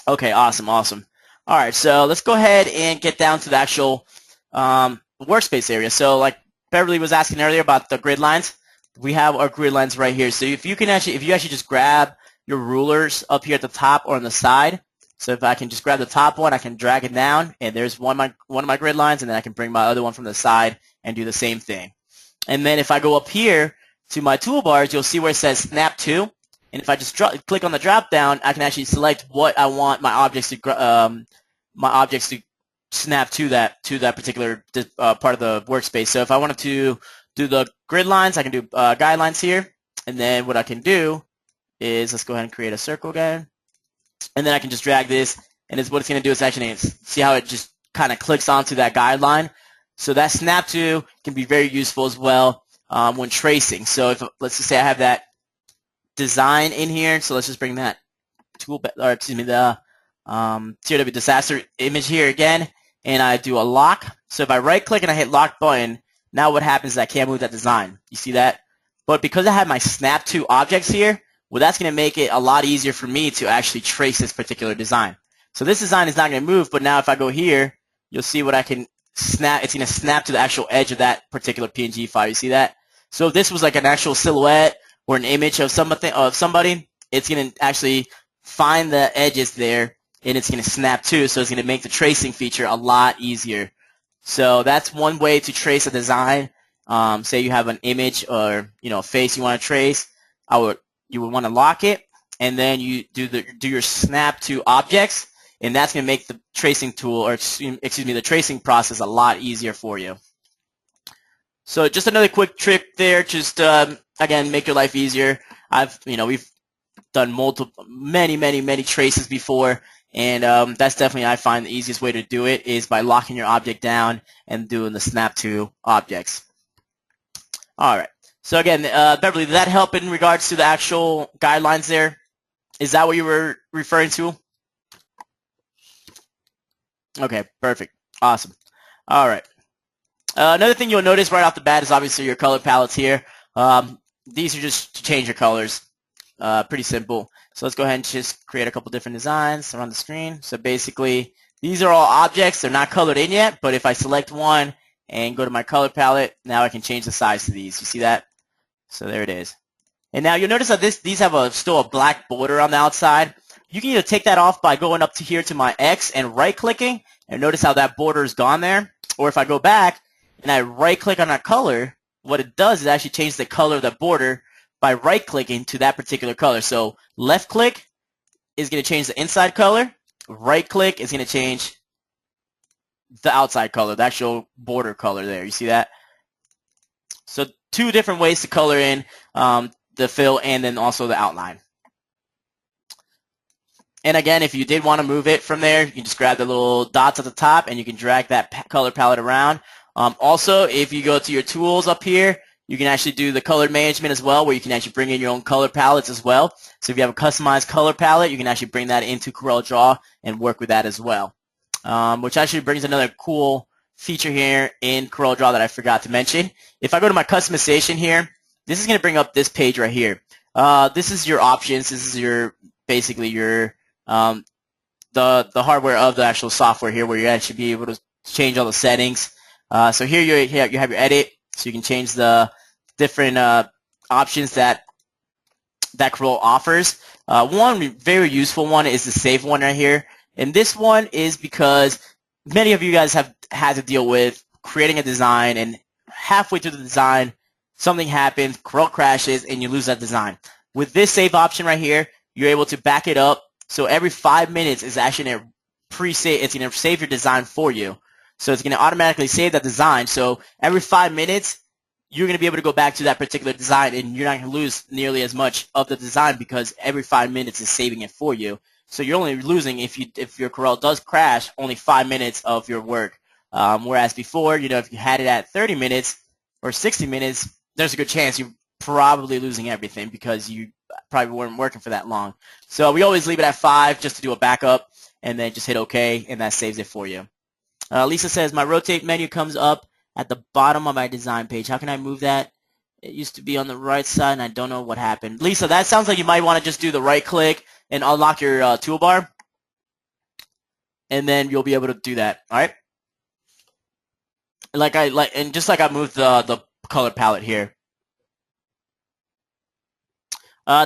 A: Okay, awesome. All right, so let's go ahead and get down to the actual workspace area. So like Beverly was asking earlier about the grid lines, we have our grid lines right here. So if you actually just grab your rulers up here at the top or on the side, so if I can just grab the top one, I can drag it down, and there's one of my grid lines, and then I can bring my other one from the side and do the same thing. And then if I go up here to my toolbars, you'll see where it says Snap To. And if I just click on the drop down, I can actually select what I want my objects to snap to that particular part of the workspace. So if I wanted to do the grid lines, I can do guidelines here. And then what I can do is, let's go ahead and create a circle again. And then I can just drag this, and what it's going to do is actually see how it just kind of clicks onto that guideline. So that snap to can be very useful as well when tracing. So if let's just say I have that design in here, so let's just bring that the TRW disaster image here again, and I do a lock. So if I right click and I hit lock button, now what happens is I can't move that design. You see that? But because I have my snap to objects here, well, that's going to make it a lot easier for me to actually trace this particular design. So this design is not going to move, but now if I go here, you'll see what I can snap. It's going to snap to the actual edge of that particular PNG file. You see that? So if this was like an actual silhouette or an image of somebody, it's going to actually find the edges there, and it's going to snap to, so it's going to make the tracing feature a lot easier. So that's one way to trace a design. Say you have an image or a face you want to trace, you would want to lock it, and then you do your snap to objects, and that's going to make the tracing tool, or excuse me, the tracing process a lot easier for you. So just another quick trick there, just again, make your life easier. We've done many traces before, and that's definitely, I find, the easiest way to do it is by locking your object down and doing the snap to objects. All right. So again, Beverly, did that help in regards to the actual guidelines there? Is that what you were referring to? Okay, perfect. Awesome. All right. Another thing you'll notice right off the bat is obviously your color palettes here. These are just to change your colors. Pretty simple. So let's go ahead and just create a couple different designs around the screen. So basically, these are all objects. They're not colored in yet, but if I select one and go to my color palette, now I can change the size to these. You see that? So there it is. And now you'll notice that these have still a black border on the outside. You can either take that off by going up to here to my X and right-clicking, and notice how that border is gone there. Or if I go back and I right-click on that color, what it does is actually change the color of the border by right-clicking to that particular color. So left-click is going to change the inside color. Right-click is going to change the outside color, the actual border color there. You see that? So two different ways to color in the fill and then also the outline. And again, if you did want to move it from there, you can just grab the little dots at the top and you can drag that color palette around. Also, if you go to your tools up here, you can actually do the color management as well, where you can actually bring in your own color palettes as well. So if you have a customized color palette, you can actually bring that into CorelDraw and work with that as well. Which actually brings another cool feature here in CorelDraw that I forgot to mention. If I go to my customization here, this is going to bring up this page right here. This is your options. This is your basically your the hardware of the actual software here, where you actually be able to change all the settings. So here you have your edit, so you can change the different options that Corel offers. One very useful one is the save one right here. And this one is because many of you guys have had to deal with creating a design, and halfway through the design, something happens, Corel crashes, and you lose that design. With this save option right here, you're able to back it up. So every 5 minutes is actually going to pre-save. It's going to save your design for you. So it's going to automatically save that design. So every 5 minutes, you're going to be able to go back to that particular design, and you're not going to lose nearly as much of the design because every 5 minutes is saving it for you. So you're only losing, if your Corel does crash, only 5 minutes of your work. Whereas before, if you had it at 30 minutes or 60 minutes, there's a good chance you're probably losing everything because you probably weren't working for that long. So we always leave it at 5 just to do a backup, and then just hit OK, and that saves it for you. Lisa says, my rotate menu comes up at the bottom of my design page. How can I move that? It used to be on the right side, and I don't know what happened. Lisa, that sounds like you might want to just do the right click and unlock your toolbar, and then you'll be able to do that. All right. And just like I moved the color palette here.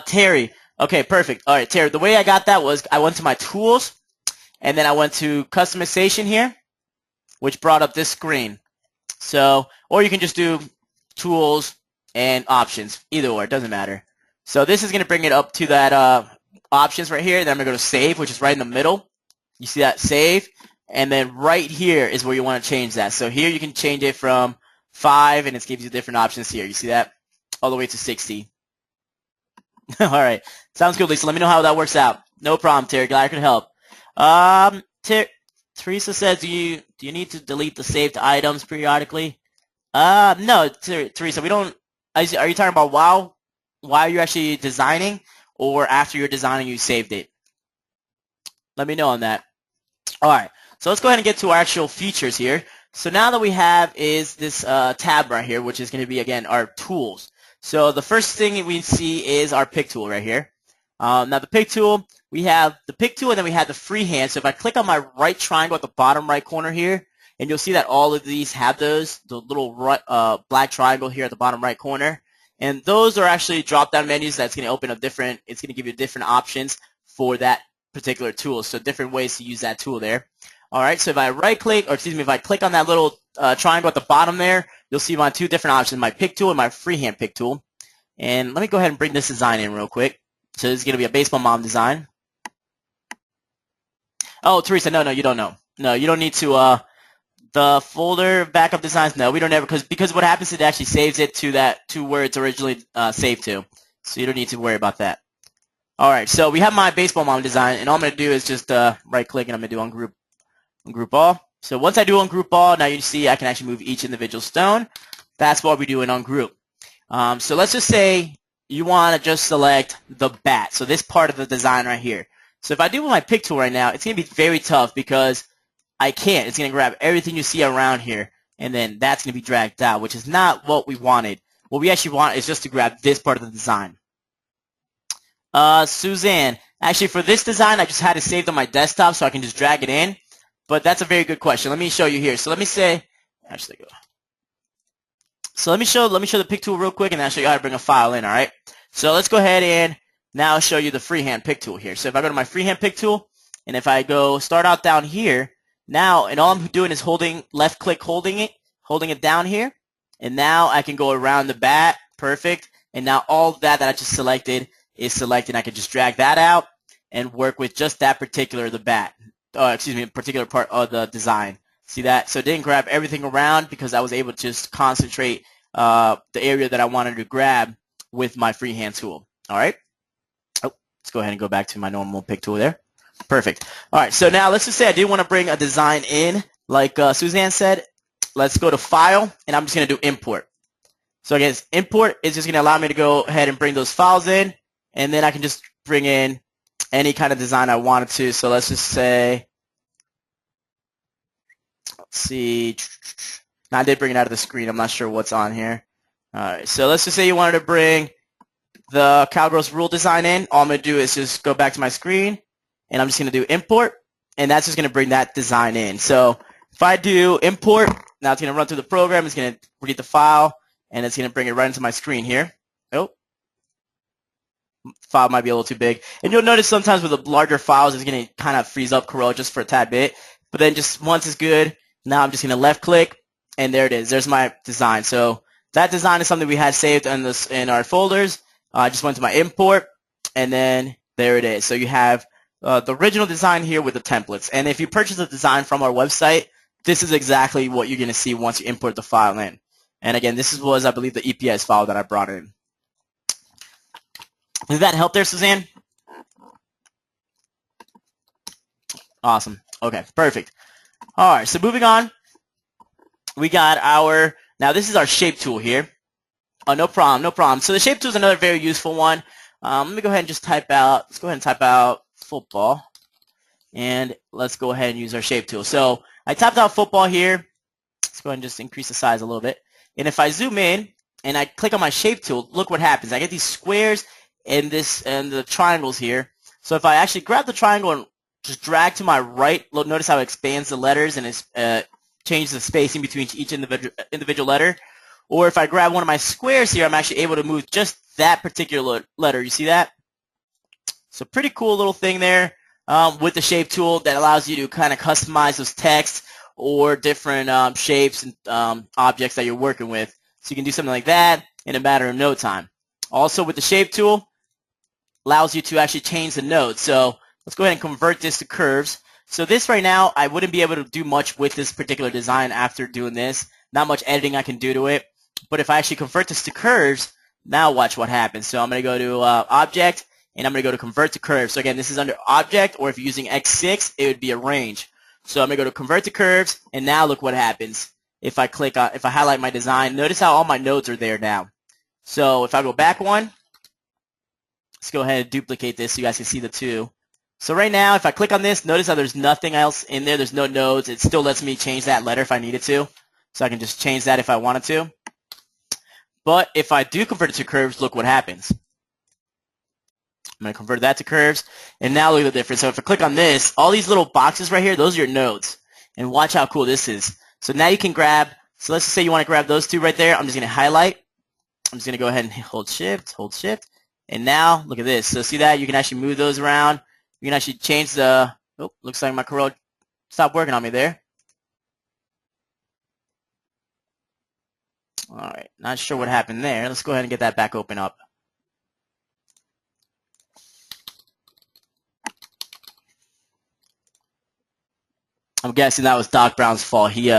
A: Terry. Okay, perfect. All right, Terry. The way I got that was I went to my tools, and then I went to customization here, which brought up this screen. So, or you can just do tools and options. Either or, it doesn't matter. So this is going to bring it up to that options right here. Then I'm going to go to save, which is right in the middle. You see that save? And then right here is where you want to change that. So here you can change it from 5, and it gives you different options here. You see that? All the way to 60. All right. Sounds good, Lisa. Let me know how that works out. No problem, Terry. Glad I could help. Teresa says, do you need to delete the saved items periodically? No, Teresa, we don't. Are you talking about while you're actually designing, or after you're designing you saved it? Let me know on that. All right. So let's go ahead and get to our actual features here. So now that we have is this tab right here, which is going to be, again, our tools. So the first thing we see is our pick tool right here. Now the pick tool, we have the pick tool, and then we have the freehand. So if I click on my right triangle at the bottom right corner here, and you'll see that all of these have the little black triangle here at the bottom right corner. And those are actually drop-down menus that's going to open up different, it's going to give you different options for that particular tool. So different ways to use that tool there. All right, so if I if I click on that little triangle at the bottom there, you'll see my two different options, my pick tool and my freehand pick tool. And let me go ahead and bring this design in real quick. So this is going to be a baseball mom design. Oh, Teresa, no, you don't know. No, you don't need to, the folder backup designs, no, we don't ever, because what happens is it actually saves it to where it's originally saved to. So you don't need to worry about that. All right, so we have my baseball mom design, and all I'm going to do is just right-click, and I'm going to do ungroup all. So once I do ungroup all, now you see I can actually move each individual stone. That's what we do in ungroup. So let's just say you want to just select the bat. So this part of the design right here. So if I do with my pick tool right now, it's going to be very tough because I can't. It's going to grab everything you see around here, and then that's going to be dragged out, which is not what we wanted. What we actually want is just to grab this part of the design. Suzanne, actually for this design, I just had it saved on my desktop so I can just drag it in. But that's a very good question. Let me show you here. So let me say, actually go. So let me show the pick tool real quick, and I'll show you how to bring a file in. All right. So let's go ahead and now show you the freehand pick tool here. So if I go to my freehand pick tool, and if I go start out down here, now, and all I'm doing is left click holding it down here, and now I can go around the bat. Perfect. And now all that I just selected is selected. I can just drag that out and work with just that particular particular part of the design. See that? So it didn't grab everything around because I was able to just concentrate the area that I wanted to grab with my freehand tool. All right. Oh, let's go ahead and go back to my normal pick tool there. Perfect. All right. So now let's just say I did want to bring a design in, like Suzanne said. Let's go to File, and I'm just going to do Import. So again, Import is just going to allow me to go ahead and bring those files in, and then I can just bring in any kind of design I wanted to. So let's just say, let's see. Now I did bring it out of the screen. I'm not sure what's on here. All right. So let's just say you wanted to bring the Cowgirls rule design in. All I'm going to do is just go back to my screen, and I'm just going to do Import, and that's just going to bring that design in. So if I do Import, now it's going to run through the program. It's going to read the file, and it's going to bring it right into my screen here. Oh, file might be a little too big. And you'll notice sometimes with the larger files, it's going to kind of freeze up Corel just for a tad bit. But then just once it's good, now I'm just going to left click, and there it is. There's my design. So that design is something we had saved in our folders. I just went to my import, and then there it is. So you have the original design here with the templates. And if you purchase a design from our website, this is exactly what you're going to see once you import the file in. And again, this was, I believe, the EPS file that I brought in. Did that help there, Suzanne? Awesome. Okay, perfect. All right, so moving on, we got our, now this is our shape tool here. Oh, no problem, no problem. So the shape tool is another very useful one. Let me go ahead and just type out, let's go ahead and type out football. And let's go ahead and use our shape tool. So I typed out football here. Let's go ahead and just increase the size a little bit. And if I zoom in and I click on my shape tool, look what happens. I get these squares and the triangles here. So if I actually grab the triangle and just drag to my right, notice how it expands the letters and it changes the spacing between each individual letter. Or if I grab one of my squares here, I'm actually able to move just that particular letter. You see that? So pretty cool little thing there with the shape tool that allows you to kind of customize those texts or different shapes and objects that you're working with. So you can do something like that in a matter of no time. Also with the shape tool, allows you to actually change the nodes. So let's go ahead and convert this to curves. So this right now, I wouldn't be able to do much with this particular design after doing this. Not much editing I can do to it. But if I actually convert this to curves, now watch what happens. So I'm going to go to Object, and I'm going to go to Convert to Curves. So again, this is under Object, or if you're using X6, it would be Arrange. So I'm going to go to Convert to Curves, and now look what happens. If I click on, if I highlight my design, notice how all my nodes are there now. So if I go back one, let's go ahead and duplicate this so you guys can see the two. So right now, if I click on this, notice how there's nothing else in there. There's no nodes. It still lets me change that letter if I needed to. So I can just change that if I wanted to. But if I do convert it to curves, look what happens. I'm going to convert that to curves. And now look at the difference. So if I click on this, all these little boxes right here, those are your nodes. And watch how cool this is. So now you can grab, so let's just say you want to grab those two right there. I'm just going to highlight. I'm just going to go ahead and hold shift. And now, look at this. So see that? You can actually move those around. You can actually change the, oh, looks like my Corel stopped working on me there. All right, not sure what happened there. Let's go ahead and get that back open up. I'm guessing that was Doc Brown's fault. He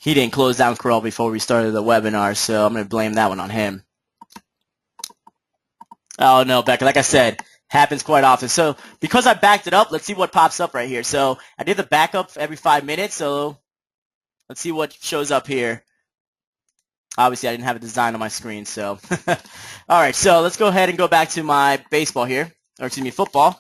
A: didn't close down Corel before we started the webinar, so I'm going to blame that one on him. Oh, no, Becca, like I said, happens quite often. So because I backed it up, let's see what pops up right here. So I did the backup every 5 minutes, so let's see what shows up here. Obviously, I didn't have a design on my screen, so. All right, so let's go ahead and go back to my baseball here, or excuse me, football.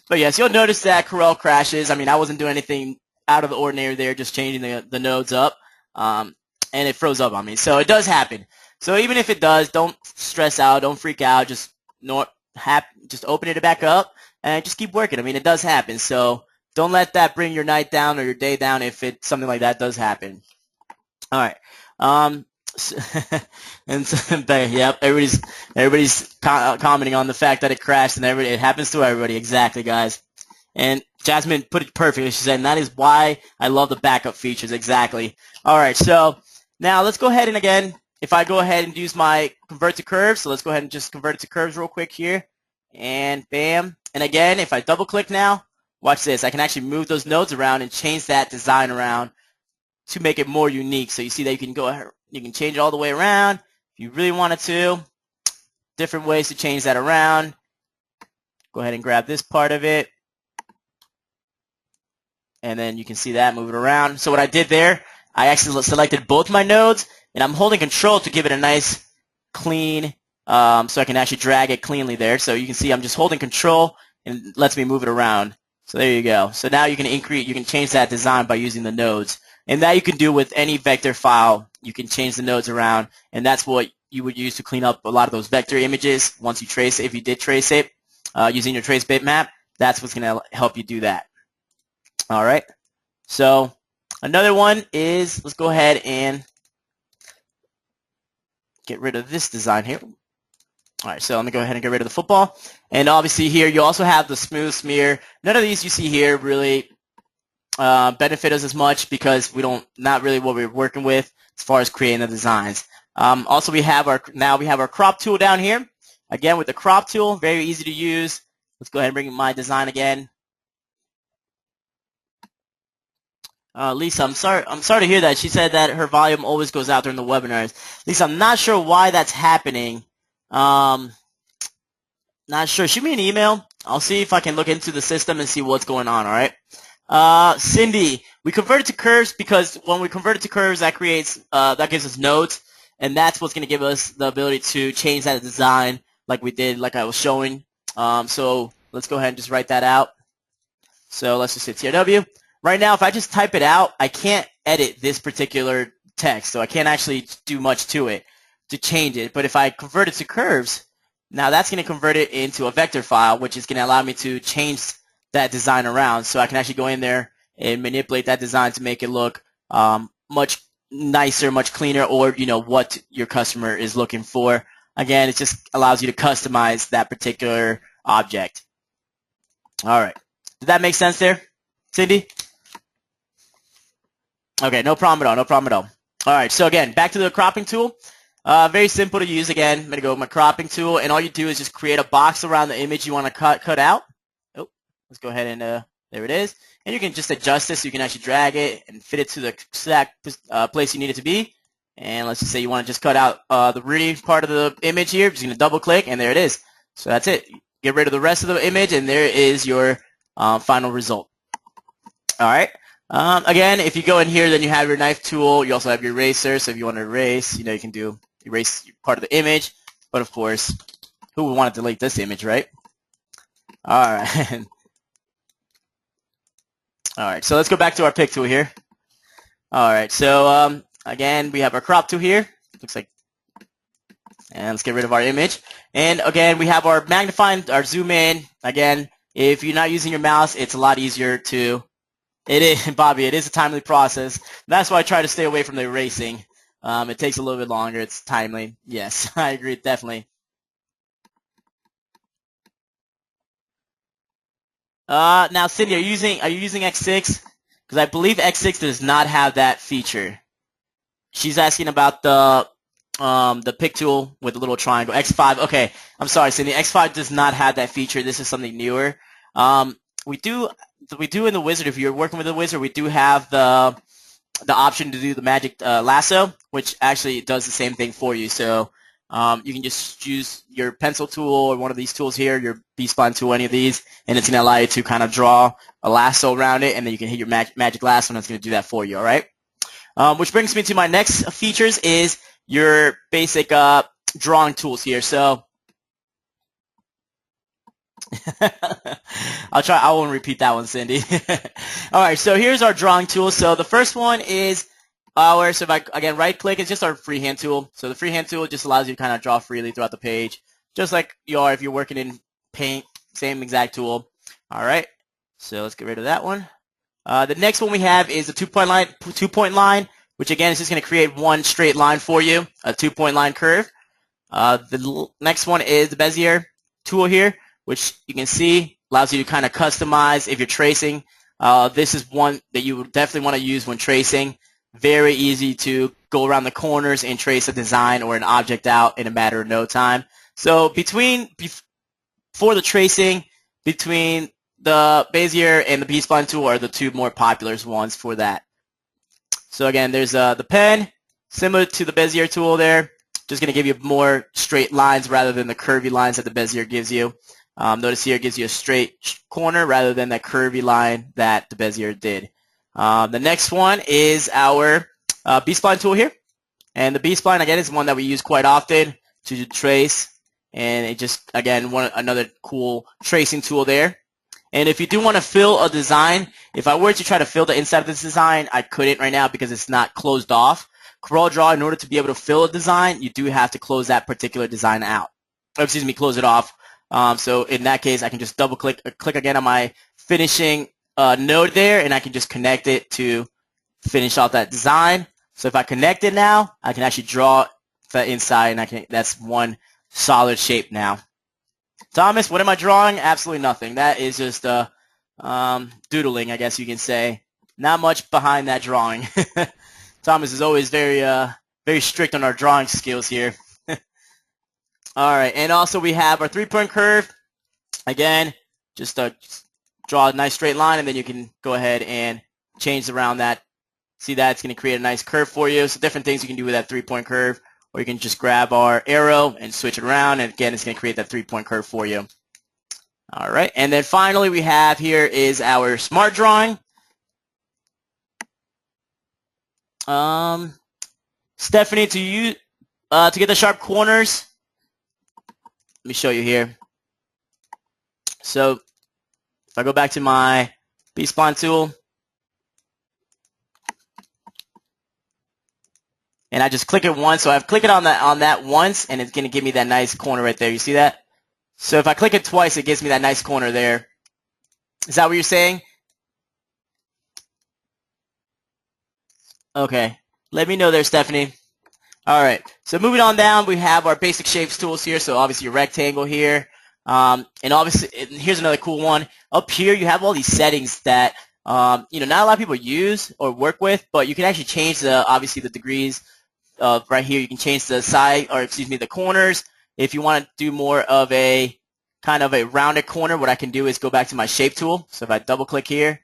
A: But yes, you'll notice that Corel crashes. I mean, I wasn't doing anything out of the ordinary there, just changing the nodes up, and it froze up on me. So it does happen. So even if it does, don't stress out, don't freak out. Just open it back up and just keep working. I mean, it does happen. So don't let that bring your night down or your day down if something like that does happen. All right. And yep, everybody's commenting on the fact that it crashed, and it happens to everybody. Exactly, guys. And Jasmine put it perfectly. She said, and that is why I love the backup features. Exactly. All right, so now let's go ahead and again if I go ahead and use my convert to curves, so let's go ahead and just convert it to curves real quick here, and bam. And again, if I double click now, watch this. I can actually move those nodes around and change that design around to make it more unique. So you see that you can go ahead, you can change it all the way around if you really wanted to. Different ways to change that around. Go ahead and grab this part of it. And then you can see that, move it around. So what I did there, I actually selected both my nodes, and I'm holding control to give it a nice clean, so I can actually drag it cleanly there. So you can see I'm just holding control and it lets me move it around. So there you go. So now you can change that design by using the nodes. And that you can do with any vector file. You can change the nodes around, and that's what you would use to clean up a lot of those vector images once you trace it. If you did trace it using your trace bitmap, that's what's going to help you do that. All right. So another one is, let's go ahead and get rid of this design here. All right, so I'm going to go ahead and get rid of the football. And obviously here you also have the smooth smear. None of these you see here really benefit us as much because not really what we're working with as far as creating the designs. Also we have our crop tool down here. Again, with the crop tool, very easy to use. Let's go ahead and bring my design again. Lisa, I'm sorry to hear that. She said that her volume always goes out during the webinars. Lisa, I'm not sure why that's happening. Not sure. Shoot me an email. I'll see if I can look into the system and see what's going on, all right? Cindy, we converted to curves because when we convert it to curves, that gives us nodes, and that's what's going to give us the ability to change that design like we did, like I was showing. So let's go ahead and just write that out. So let's just hit TRW. Right now, if I just type it out, I can't edit this particular text, so I can't actually do much to it to change it. But if I convert it to curves, now that's going to convert it into a vector file, which is going to allow me to change that design around. So I can actually go in there and manipulate that design to make it look much nicer, much cleaner, or what your customer is looking for. Again, it just allows you to customize that particular object. All right. Did that make sense there, Cindy? Okay, no problem at all, no problem at all. All right, so again, back to the cropping tool. Very simple to use again. I'm going to go with my cropping tool, and all you do is just create a box around the image you want to cut out. Oh, let's go ahead and there it is. And you can just adjust this so you can actually drag it and fit it to the exact place you need it to be. And let's just say you want to just cut out the really part of the image here. Just going to double click, and there it is. So that's it. Get rid of the rest of the image, and there is your final result. All right. Again, if you go in here, then you have your knife tool. You also have your eraser. So if you want to erase, you can do erase part of the image. But of course, who would want to delete this image, right? All right. All right. So let's go back to our pick tool here. All right. So again, we have our crop tool here. Looks like, and let's get rid of our image. And again, we have our magnifying, our zoom in. Again, if you're not using your mouse, it's a lot easier to. It is, Bobby, it is a timely process. That's why I try to stay away from the erasing. It takes a little bit longer. It's timely. Yes, I agree, definitely. Now, Cindy, are you using X6? Because I believe X6 does not have that feature. She's asking about the pick tool with the little triangle. X5. Okay, I'm sorry, Cindy. X5 does not have that feature. This is something newer. We do in the wizard. If you're working with the wizard, we do have the option to do the magic lasso, which actually does the same thing for you. So you can just use your pencil tool or one of these tools here, your B-spline tool, any of these, and it's going to allow you to kind of draw a lasso around it, and then you can hit your magic lasso, and it's going to do that for you. All right. Which brings me to my next features is your basic drawing tools here. So I won't repeat that one, Cindy. All right, so here's our drawing tool. So the first one is so if I, again, right-click, it's just our freehand tool. So the freehand tool just allows you to kind of draw freely throughout the page, just like you are if you're working in Paint, same exact tool. All right, so let's get rid of that one. The next one we have is a two-point line, which again is just going to create one straight line for you, a two-point line curve. The next one is the Bezier tool here, which you can see allows you to kind of customize if you're tracing. This is one that you would definitely want to use when tracing. Very easy to go around the corners and trace a design or an object out in a matter of no time. So for the tracing, between the Bezier and the B-spline tool are the two more popular ones for that. So again, there's the pen, similar to the Bezier tool there, just going to give you more straight lines rather than the curvy lines that the Bezier gives you. Notice here it gives you a straight corner rather than that curvy line that the Bezier did. The next one is our B-spline tool here. And the B-spline, again, is one that we use quite often to trace. And it just, again, another cool tracing tool there. And if you do want to fill a design, if I were to try to fill the inside of this design, I couldn't right now because it's not closed off. CorelDraw, in order to be able to fill a design, you do have to close that particular design out. Or, excuse me, close it off. So in that case, I can just click again on my finishing node there, and I can just connect it to finish off that design. So if I connect it now, I can actually draw the inside, and that's one solid shape now. Thomas, what am I drawing? Absolutely nothing. That is just doodling, I guess you can say. Not much behind that drawing. Thomas is always very strict on our drawing skills here. All right, and also we have our three-point curve. Again, just draw a nice straight line, and then you can go ahead and change around that. See that? It's going to create a nice curve for you. So different things you can do with that three-point curve. Or you can just grab our arrow and switch it around, and again, it's going to create that three-point curve for you. All right, and then finally we have here is our smart drawing. Stephanie, to get the sharp corners, let me show you here. So if I go back to my B-spline tool, and I just click it once. So I've clicked it on that once, and it's going to give me that nice corner right there. You see that? So if I click it twice, it gives me that nice corner there. Is that what you're saying? Okay. Let me know there, Stephanie. All right. So moving on down, we have our basic shapes tools here. So obviously your rectangle here. And obviously, here's another cool one. Up here, you have all these settings that not a lot of people use or work with, but you can actually change obviously the degrees. Right here, you can change the side, or excuse me, the corners. If you want to do more of a kind of a rounded corner, what I can do is go back to my shape tool. So if I double click here,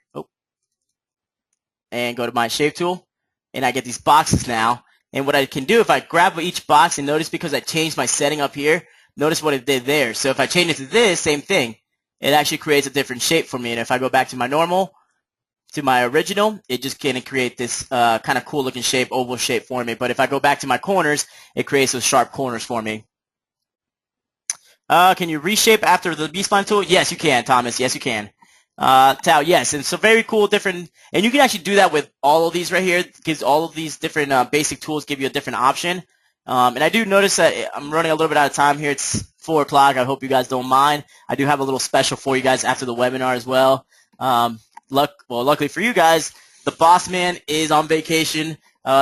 A: and go to my shape tool, and I get these boxes now. And what I can do, if I grab each box, and notice because I changed my setting up here, notice what it did there. So if I change it to this, same thing. It actually creates a different shape for me. And if I go back to my normal, to my original, it just can create this kind of cool looking shape, oval shape for me. But if I go back to my corners, it creates those sharp corners for me. Can you reshape after the B-spline tool? Yes, you can, Thomas. Yes, you can. Tao, yes. And so very cool, different, and you can actually do that with all of these right here, because all of these different basic tools give you a different option. And I do notice that I'm running a little bit out of time here. It's 4 o'clock. I hope you guys don't mind. I do have a little special for you guys after the webinar as well. Luckily for you guys, the boss man is on vacation,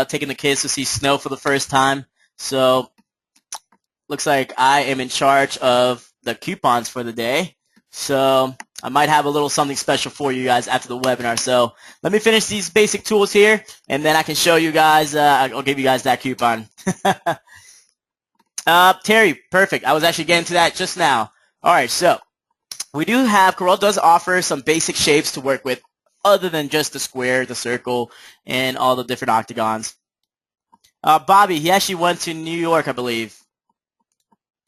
A: taking the kids to see snow for the first time. So looks like I am in charge of the coupons for the day. So I might have a little something special for you guys after the webinar. So let me finish these basic tools here, and then I can show you guys, I'll give you guys that coupon. Terry, perfect. I was actually getting to that just now. All right, so we do have, Corel does offer some basic shapes to work with other than just the square, the circle, and all the different octagons. Bobby, he actually went to New York, I believe.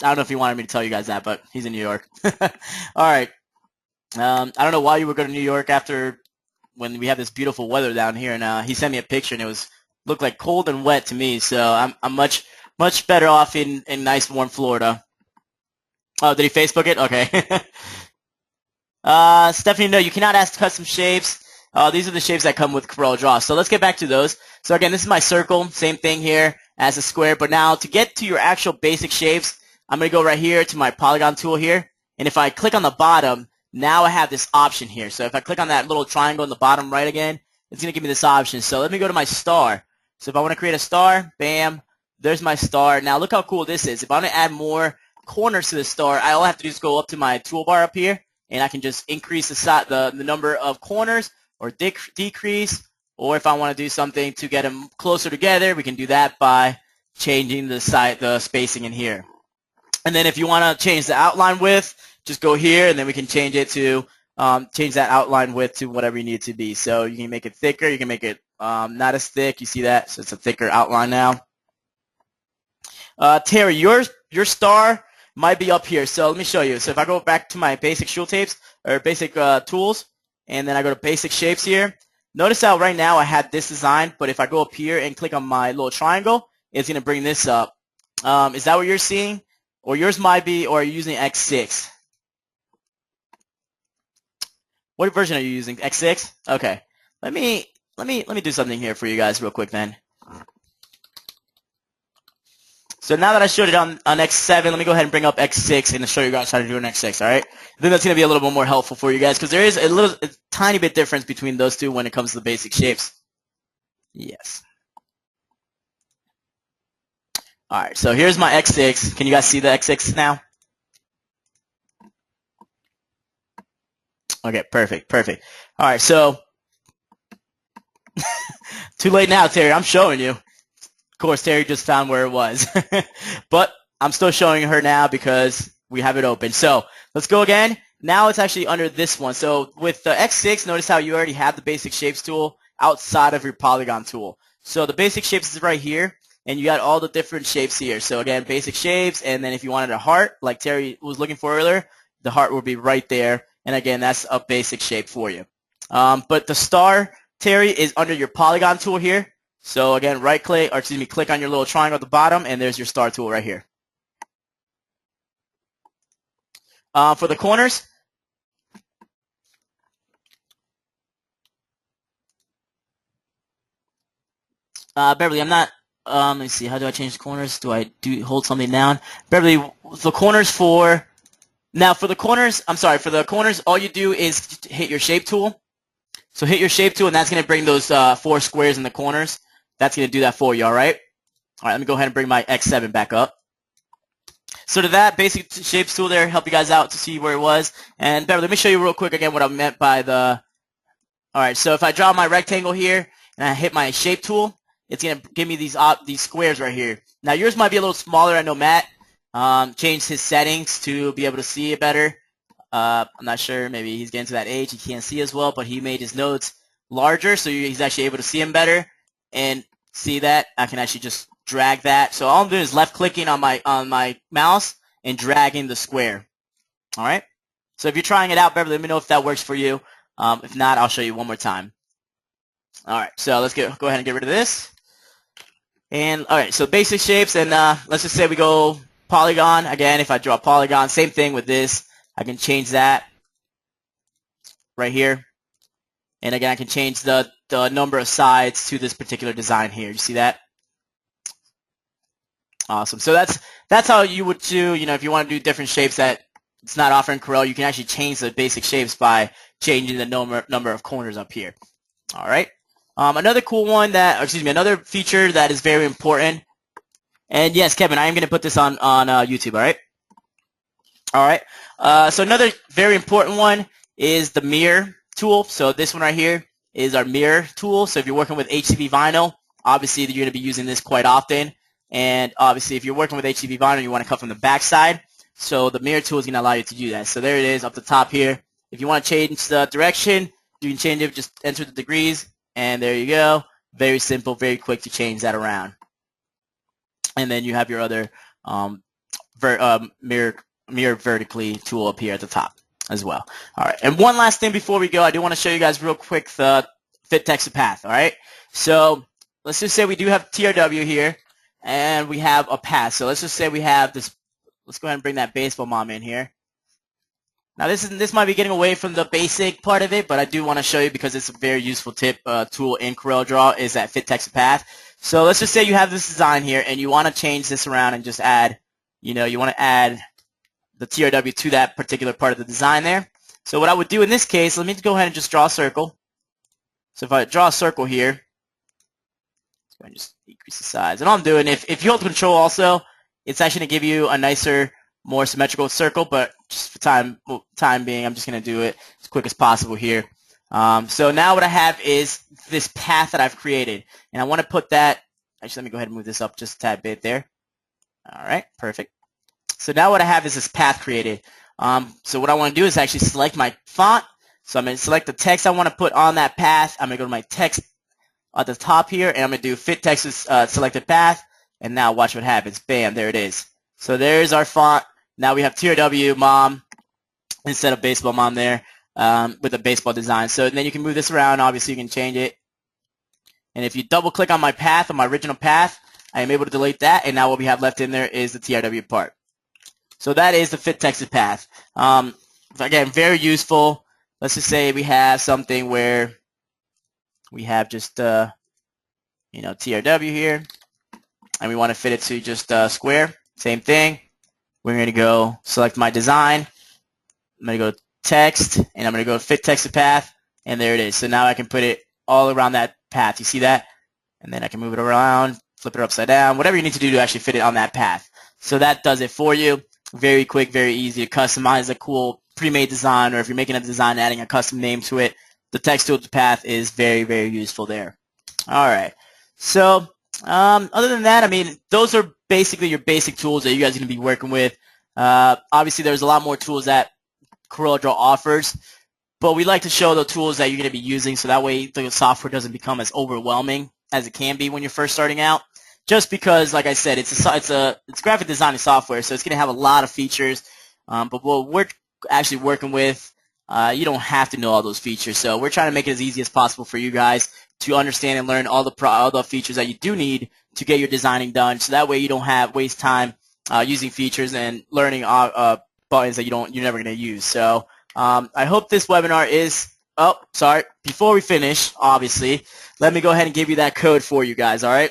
A: I don't know if he wanted me to tell you guys that, but he's in New York. All right. I don't know why you were going to New York after when we have this beautiful weather down here, and he sent me a picture, and it looked like cold and wet to me. So I'm much better off in nice warm Florida. Oh, did he Facebook it? Okay. Stephanie, no, you cannot ask custom shapes. These are the shapes that come with CorelDraw. So let's get back to those. So again, this is my circle, same thing here as a square. But now to get to your actual basic shapes, I'm going to go right here to my polygon tool here. And if I click on the bottom, now I have this option here. So if I click on that little triangle in the bottom right again, it's going to give me this option. So let me go to my star. So if I want to create a star, bam, there's my star. Now look how cool this is. If I want to add more corners to the star, all I have to do is go up to my toolbar up here, and I can just increase the number of corners or decrease Or if I want to do something to get them closer together, we can do that by changing the spacing in here. And then if you want to change the outline width, just go here, and then we can change it to change that outline width to whatever you need it to be. So you can make it thicker. You can make it not as thick. You see that? So it's a thicker outline now. Terry, your star might be up here. So let me show you. So if I go back to my basic tool tapes or basic tools, and then I go to basic shapes here, notice how right now I had this design, but if I go up here and click on my little triangle, it's going to bring this up. Is that what you're seeing? Or yours might be, or are you using X6? What version are you using? X6? Okay. Let me do something here for you guys real quick then. So now that I showed it on X7, let me go ahead and bring up X6 and show you guys how to do an X6, all right? I think that's going to be a little bit more helpful for you guys because there is a tiny bit difference between those two when it comes to the basic shapes. Yes. All right, so here's my X6. Can you guys see the X6 now? Okay, perfect. All right, so too late now, Terry. I'm showing you. Of course, Terry just found where it was. But I'm still showing her now because we have it open. So let's go again. Now it's actually under this one. So with the X6, notice how you already have the basic shapes tool outside of your polygon tool. So the basic shapes is right here, and you got all the different shapes here. So again, basic shapes, and then if you wanted a heart, like Terry was looking for earlier, the heart will be right there. And again, that's a basic shape for you. But the star, Terry, is under your polygon tool here. So again, click on your little triangle at the bottom, and there's your star tool right here. For the corners, Beverly, I'm not. Let me see. How do I change the corners? Do I hold something down? Beverly, the corners for now for the corners. I'm sorry. For the corners, all you do is hit your shape tool. So hit your shape tool, and that's going to bring those 4 squares in the corners. That's going to do that for you, all right? All right, let me go ahead and bring my X7 back up. So to that basic shapes tool there, help you guys out to see where it was. And Beverly, let me show you real quick again what I meant by the... All right, so if I draw my rectangle here and I hit my shape tool, it's going to give me these squares right here. Now yours might be a little smaller. I know Matt changed his settings to be able to see it better. I'm not sure. Maybe he's getting to that age. He can't see as well, but he made his nodes larger, so he's actually able to see them better. And see that? I can actually just drag that. So all I'm doing is left-clicking on my mouse and dragging the square. All right? So if you're trying it out, Beverly, let me know if that works for you. If not, I'll show you one more time. All right, so let's go ahead and get rid of this. And all right, so basic shapes, and let's just say we go polygon. Again, if I draw a polygon, same thing with this. I can change that right here. And again, I can change the number of sides to this particular design here. You see that? Awesome. So that's how you would do, if you want to do different shapes that it's not offering Corel, you can actually change the basic shapes by changing the number of corners up here. All right. Another cool one another feature that is very important. And yes, Kevin, I am going to put this on YouTube. All right. All right. So another very important one is the mirror tool. So this one right here is our mirror tool. So if you're working with HCV vinyl, obviously you're going to be using this quite often. And obviously if you're working with HCV vinyl, you want to cut from the back side. So the mirror tool is going to allow you to do that. So there it is up the top here. If you want to change the direction, you can change it. Just enter the degrees, and there you go. Very simple, very quick to change that around. And then you have your other mirror vertically tool up here at the top as well. All right, and one last thing before we go, I do want to show you guys real quick the fit text path. All right, so let's just say we do have TRW here, and we have a path. So let's just say we have this. Let's go ahead and bring that baseball mom in here. Now this might be getting away from the basic part of it, but I do want to show you because it's a very useful tool in CorelDRAW is that fit text path. So let's just say you have this design here, and you want to change this around and just add, you want to add the TRW to that particular part of the design there. So what I would do in this case, let me go ahead and just draw a circle. So if I draw a circle here, let's go ahead and just decrease the size. And all I'm doing, if you hold Control also, it's actually going to give you a nicer, more symmetrical circle, but just for time being, I'm just going to do it as quick as possible here. So now what I have is this path that I've created, and I want to put that. Actually, let me go ahead and move this up just a tad bit there. All right, perfect. So now what I have is this path created. So what I want to do is actually select my font. So I'm going to select the text I want to put on that path. I'm going to go to my text at the top here, and I'm going to do fit text with selected path. And now watch what happens. Bam, there it is. So there's our font. Now we have TRW mom instead of baseball mom there with a baseball design. So then you can move this around. Obviously, you can change it. And if you double click on my path, on my original path, I am able to delete that. And now what we have left in there is the TRW part. So that is the fit texted path. Again, very useful. Let's just say we have something where we have just TRW here, and we want to fit it to just square. Same thing. We're going to go select my design. I'm going to go text, and I'm going to go fit texted path, and there it is. So now I can put it all around that path. You see that? And then I can move it around, flip it upside down, whatever you need to do to actually fit it on that path. So that does it for you. Very quick, very easy to customize a cool pre-made design, or if you're making a design adding a custom name to it, the text to the path is very, very useful there. All right. So other than that, I mean, those are basically your basic tools that you guys are going to be working with. Obviously, there's a lot more tools that CorelDraw offers, but we like to show the tools that you're going to be using so that way the software doesn't become as overwhelming as it can be when you're first starting out. Just because, like I said, it's graphic designing software, so it's going to have a lot of features. But what we're actually working with, you don't have to know all those features. So we're trying to make it as easy as possible for you guys to understand and learn all the features that you do need to get your designing done. So that way you don't waste time using features and learning buttons that you're never going to use. So I hope this webinar is. Oh, sorry. Before we finish, obviously, let me go ahead and give you that code for you guys. All right.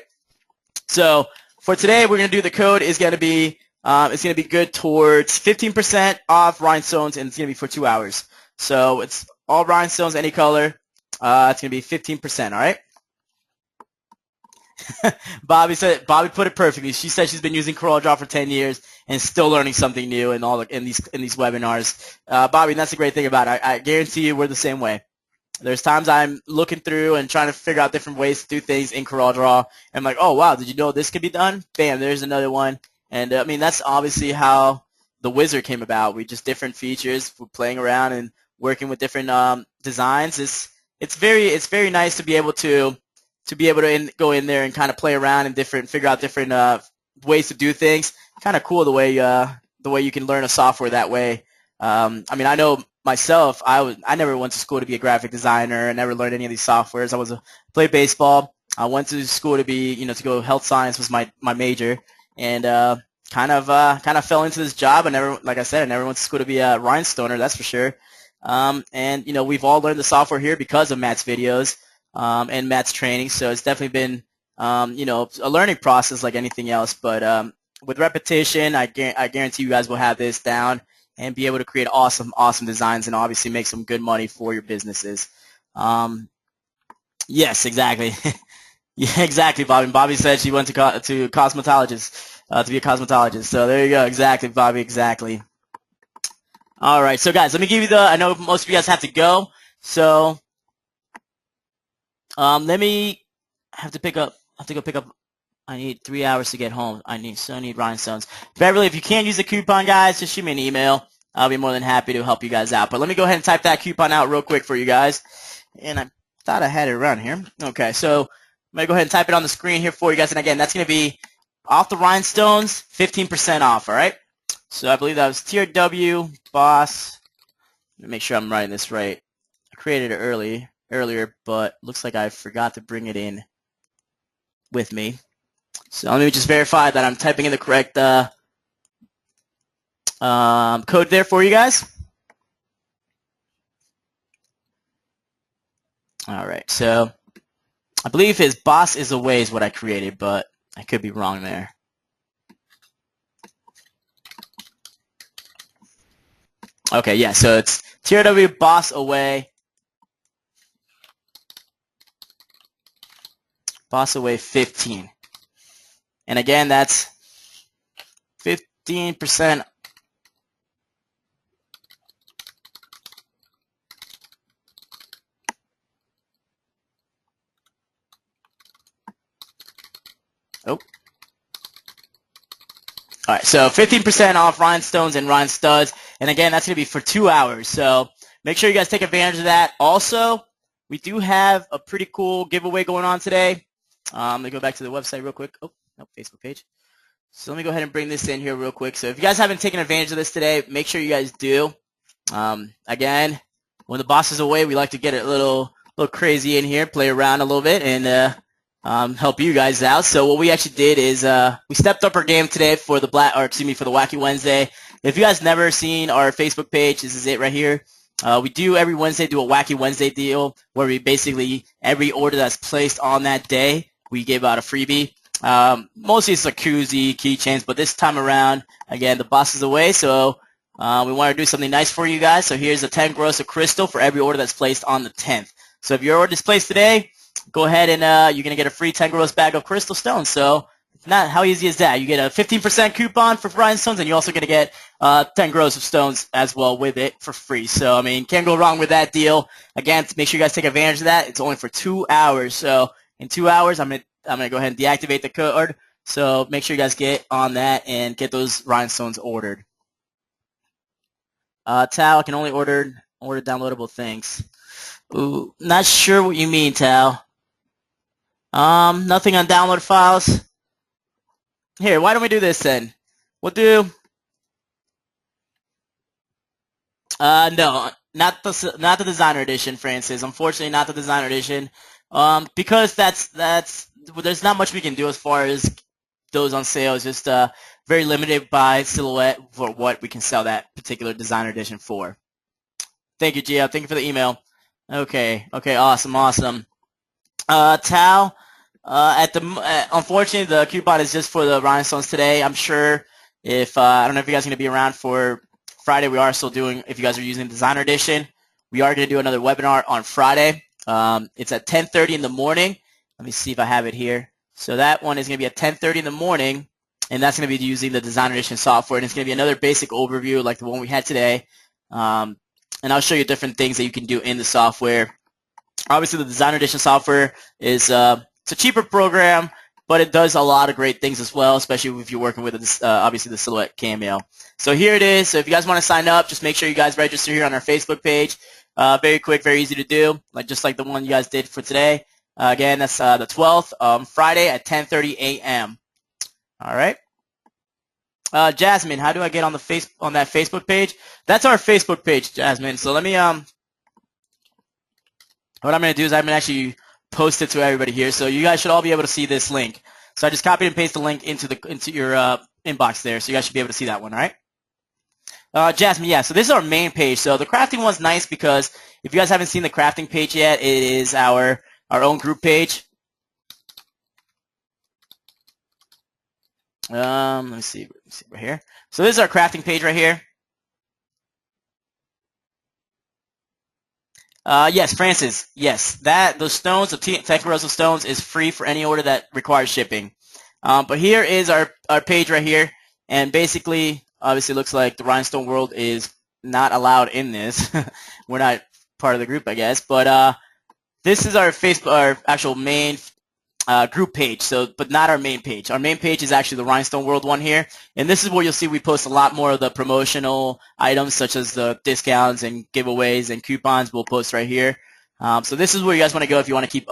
A: So for today, we're going to do the code is going to be it's going to be good towards 15% off Rhinestones, and it's going to be for 2 hours. So it's all Rhinestones, any color. It's going to be 15%. All right. Bobby put it perfectly. She said she's been using CorelDraw for 10 years and still learning something new in these webinars. Bobby, that's the great thing about it. I guarantee you we're the same way. There's times I'm looking through and trying to figure out different ways to do things in CorelDraw. And I'm like, oh, wow, did you know this could be done? Bam, there's another one. And, I mean, that's obviously how the wizard came about. We just different features. We're playing around and working with different designs. It's very nice to be able to go in there and kind of play around and figure out different ways to do things. Kind of cool the way you can learn a software that way. I mean, I know myself, I never went to school to be a graphic designer. I never learned any of these softwares. Played baseball. I went to school to go health science was my major, and kind of fell into this job. Like I said, I never went to school to be a Rhinestoner, that's for sure. And we've all learned the software here because of Matt's videos and Matt's training. So it's definitely been a learning process like anything else. But with repetition, I guarantee you guys will have this down and be able to create awesome designs and obviously make some good money for your businesses. Yes, exactly. Yeah, exactly, Bobby. Bobby said she went to cosmetologist to be a cosmetologist. So there you go. Exactly, Bobby. Exactly. All right. So guys, let me give you I know most of you guys have to go. So let me have to go pick up. I need 3 hours to get home. I need Rhinestones. Beverly, if you can't use the coupon, guys, just shoot me an email. I'll be more than happy to help you guys out. But let me go ahead and type that coupon out real quick for you guys. And I thought I had it around here. Okay, so I'm going to go ahead and type it on the screen here for you guys. And again, that's going to be off the Rhinestones, 15% off, all right? So I believe that was TRW, boss. Let me make sure I'm writing this right. I created it earlier, but looks like I forgot to bring it in with me. So let me just verify that I'm typing in the correct code there for you guys. All right, so I believe his boss is away is what I created, but I could be wrong there. Okay, yeah, so it's TRW boss away. Boss away 15. And again, that's 15% . Oh. All right, so 15% off Rhinestones and Rhinestuds, and again, that's going to be for 2 hours. So make sure you guys take advantage of that. Also, we do have a pretty cool giveaway going on today. Let me go back to the website real quick. Oh, no, Facebook page. So let me go ahead and bring this in here real quick. So if you guys haven't taken advantage of this today, make sure you guys do. Again, when the boss is away, we like to get it a little crazy in here, play around a little bit, and help you guys out. So what we actually did is we stepped up our game today for the for the Wacky Wednesday. If you guys never seen our Facebook page, this is it right here. We do every Wednesday do a Wacky Wednesday deal where we basically every order that's placed on that day we give out a freebie. Mostly it's a koozie, keychains, but this time around, again, the boss is away, so we want to do something nice for you guys. So here's a 10 gross of crystal for every order that's placed on the 10th. So if your order is placed today, go ahead and you're going to get a free 10 gross bag of crystal stones. So it's not how easy is that? You get a 15% coupon for Rhinestones, and you're also going to get 10 gross of stones as well with it for free. So, I mean, can't go wrong with that deal. Again, make sure you guys take advantage of that. It's only for 2 hours. So in 2 hours, I'm going to go ahead and deactivate the code. So make sure you guys get on that and get those Rhinestones ordered. Tal, I can only order downloadable things. Ooh, not sure what you mean, Tal. Nothing on download files. Here, why don't we do this then? We'll do. No, not the designer edition, Francis. Unfortunately, not the designer edition. Because there's not much we can do as far as those on sale. It's just very limited by silhouette for what we can sell that particular designer edition for. Thank you, Gia. Thank you for the email. Okay, awesome. Tal, unfortunately, the coupon is just for the Rhinestones today. I'm sure if I don't know if you guys are going to be around for Friday. We are still doing, if you guys are using designer edition, we are going to do another webinar on Friday. It's at 10:30 in the morning. Let me see if I have it here. So that one is going to be at 10:30 in the morning, and that's going to be using the designer edition software, and it's going to be another basic overview like the one we had today. And I'll show you different things that you can do in the software. Obviously, the designer edition software is it's a cheaper program, but it does a lot of great things as well, especially if you're working with obviously the Silhouette Cameo. So here it is. So if you guys want to sign up, just make sure you guys register here on our Facebook page. Very quick, very easy to do, just like the one you guys did for today. Again, that's the 12th, Friday at 10:30 a.m. All right. Jasmine, how do I get on that Facebook page? That's our Facebook page, Jasmine. So let me what I'm going to do is I'm going to actually post it to everybody here. So you guys should all be able to see this link. So I just copied and pasted the link into your inbox there. So you guys should be able to see that one, all right? Jasmine, yeah. So this is our main page. So the crafting one's nice because if you guys haven't seen the crafting page yet, it is our own group page. Let me see right here. So this is our crafting page right here. Yes, Francis. Yes, those stones, the 10 rows of stones, is free for any order that requires shipping. But here is our page right here, and basically, obviously, it looks like the Rhinestone World is not allowed in this. We're not part of the group, I guess. But this is our actual main group page. So, but not our main page. Our main page is actually the Rhinestone World one here, and this is where you'll see we post a lot more of the promotional items, such as the discounts and giveaways and coupons. We'll post right here. So this is where you guys want to go if you want to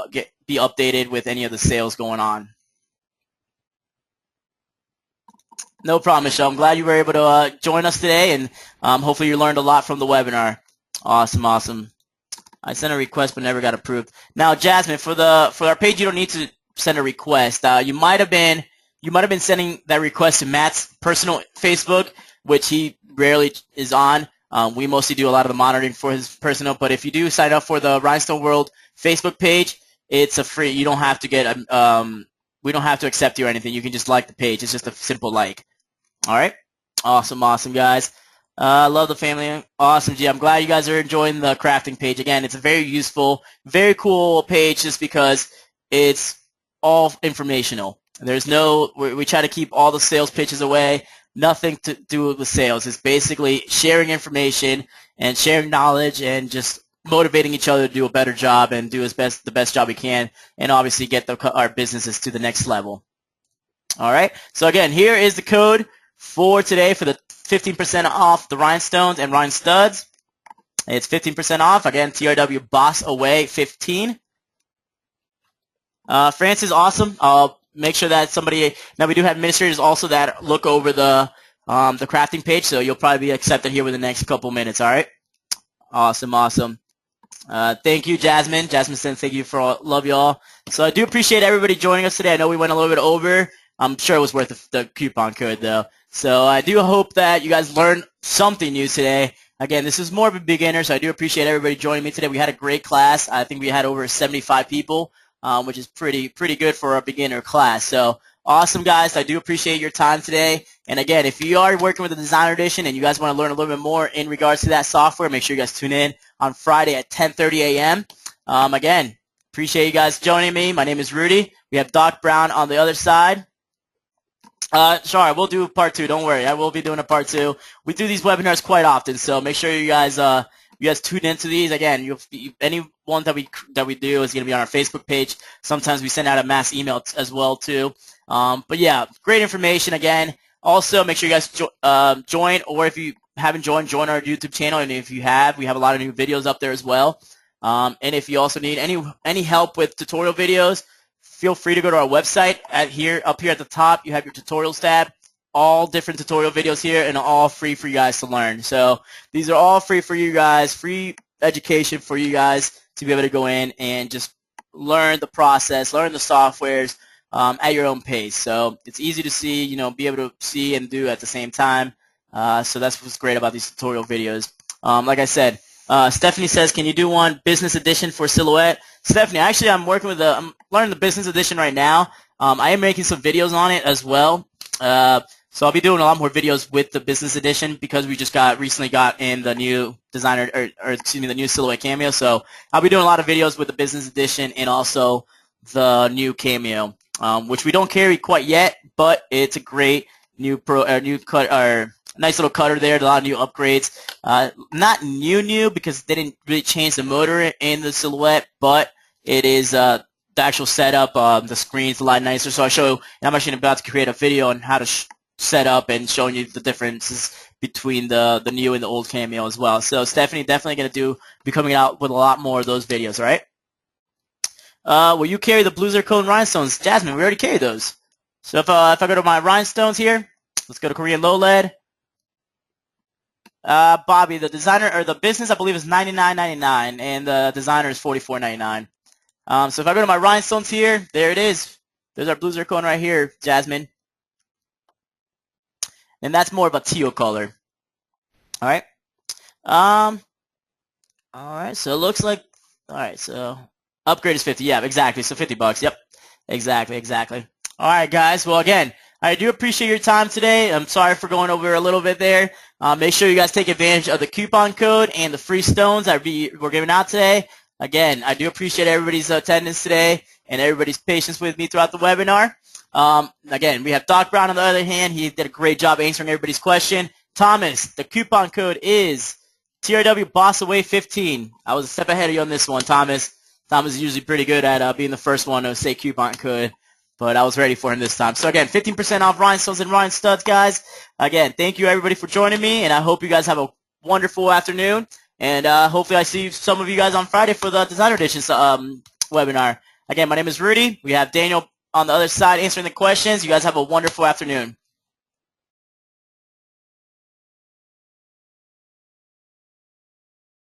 A: be updated with any of the sales going on. No problem, Michelle. I'm glad you were able to join us today, and hopefully you learned a lot from the webinar. Awesome. I sent a request but never got approved. Now, Jasmine, for our page, you don't need to send a request. You might have been sending that request to Matt's personal Facebook, which he rarely is on. We mostly do a lot of the monitoring for his personal, but if you do sign up for the Rhinestone World Facebook page, it's a free. You don't have to get we don't have to accept you or anything. You can just like the page. It's just a simple like. All right. Awesome, guys. Love the family. Awesome, G. I'm glad you guys are enjoying the crafting page. Again, it's a very useful, very cool page just because it's all informational. We try to keep all the sales pitches away. Nothing to do with sales. It's basically sharing information and sharing knowledge and just motivating each other to do a better job and do the best job we can, and obviously get our businesses to the next level. All right. So again, here is the code for today for the 15% off the Rhinestones and Rhinestuds. It's 15% off. Again, TRW Boss Away 15. France is awesome. I'll make sure that somebody, now we do have administrators also that look over the crafting page, so you'll probably be accepted here within the next couple minutes, all right? Awesome, awesome. Thank you, Jasmine. Jasmine said thank you for all, love y'all. So I do appreciate everybody joining us today. I know we went a little bit over. I'm sure it was worth the coupon code, though. So I do hope that you guys learned something new today. Again, this is more of a beginner, so I do appreciate everybody joining me today. We had a great class. I think we had over 75 people, which is pretty good for a beginner class. So awesome, guys. I do appreciate your time today. And again, if you are working with the Designer Edition and you guys want to learn a little bit more in regards to that software, make sure you guys tune in on Friday at 10:30 a.m. Again, appreciate you guys joining me. My name is Rudy. We have Doc Brown on the other side. Sure, we'll do part 2. Don't worry, I will be doing a part 2. We do these webinars quite often, so make sure you guys tune into these. Again, any one that we do is going to be on our Facebook page. Sometimes we send out a mass email as well too. But yeah, great information again. Also, make sure you guys join, or if you haven't joined, join our YouTube channel. And if you have, we have a lot of new videos up there as well. And if you also need any help with tutorial videos, feel free to go to our website up here at the top. You have your tutorials tab, all different tutorial videos here, and all free for you guys to learn. So these are all free for you guys, free education for you guys to be able to go in and just learn the process, learn the softwares at your own pace. So it's easy to see, be able to see and do at the same time. So that's what's great about these tutorial videos. Like I said, Stephanie says, can you do one business edition for Silhouette? Stephanie, actually, I'm learning the business edition right now. I am making some videos on it as well. So I'll be doing a lot more videos with the business edition because we just recently got in the new designer, the new Silhouette Cameo. So I'll be doing a lot of videos with the business edition and also the new Cameo, which we don't carry quite yet, but it's a great nice little cutter there. A lot of new upgrades. Not new because they didn't really change the motor in the Silhouette, but it is the actual setup. The screen's a lot nicer. So I'm actually about to create a video on how to set up and showing you the differences between the new and the old Cameo as well. So Stephanie, definitely going to be coming out with a lot more of those videos, all right? Will you carry the blue zircon rhinestones? Jasmine, we already carry those. So if I go to my rhinestones here, let's go to Korean low lead. Bobby, the designer or the business I believe is $99.99 and the designer is $44.99. So if I go to my rhinestones here, there it is. There's our blue zircon right here, Jasmine. And that's more of a teal color. All right. All right. So it looks like. All right. So upgrade is 50. Yeah, exactly. So $50. Yep. Exactly. All right, guys. Well, again, I do appreciate your time today. I'm sorry for going over a little bit there. Make sure you guys take advantage of the coupon code and the free stones that we're giving out today. Again, I do appreciate everybody's attendance today and everybody's patience with me throughout the webinar. Again, we have Doc Brown on the other hand. He did a great job answering everybody's question. Thomas, the coupon code is TRW Boss Away 15. I was a step ahead of you on this one, Thomas. Thomas is usually pretty good at being the first one to say coupon code, but I was ready for him this time. So again, 15% off Rhinestones and Rhinestuds, guys. Again, thank you everybody for joining me, and I hope you guys have a wonderful afternoon. And hopefully I see some of you guys on Friday for the Designer Edition webinar. Again, my name is Rudy. We have Daniel on the other side answering the questions. You guys have a wonderful afternoon.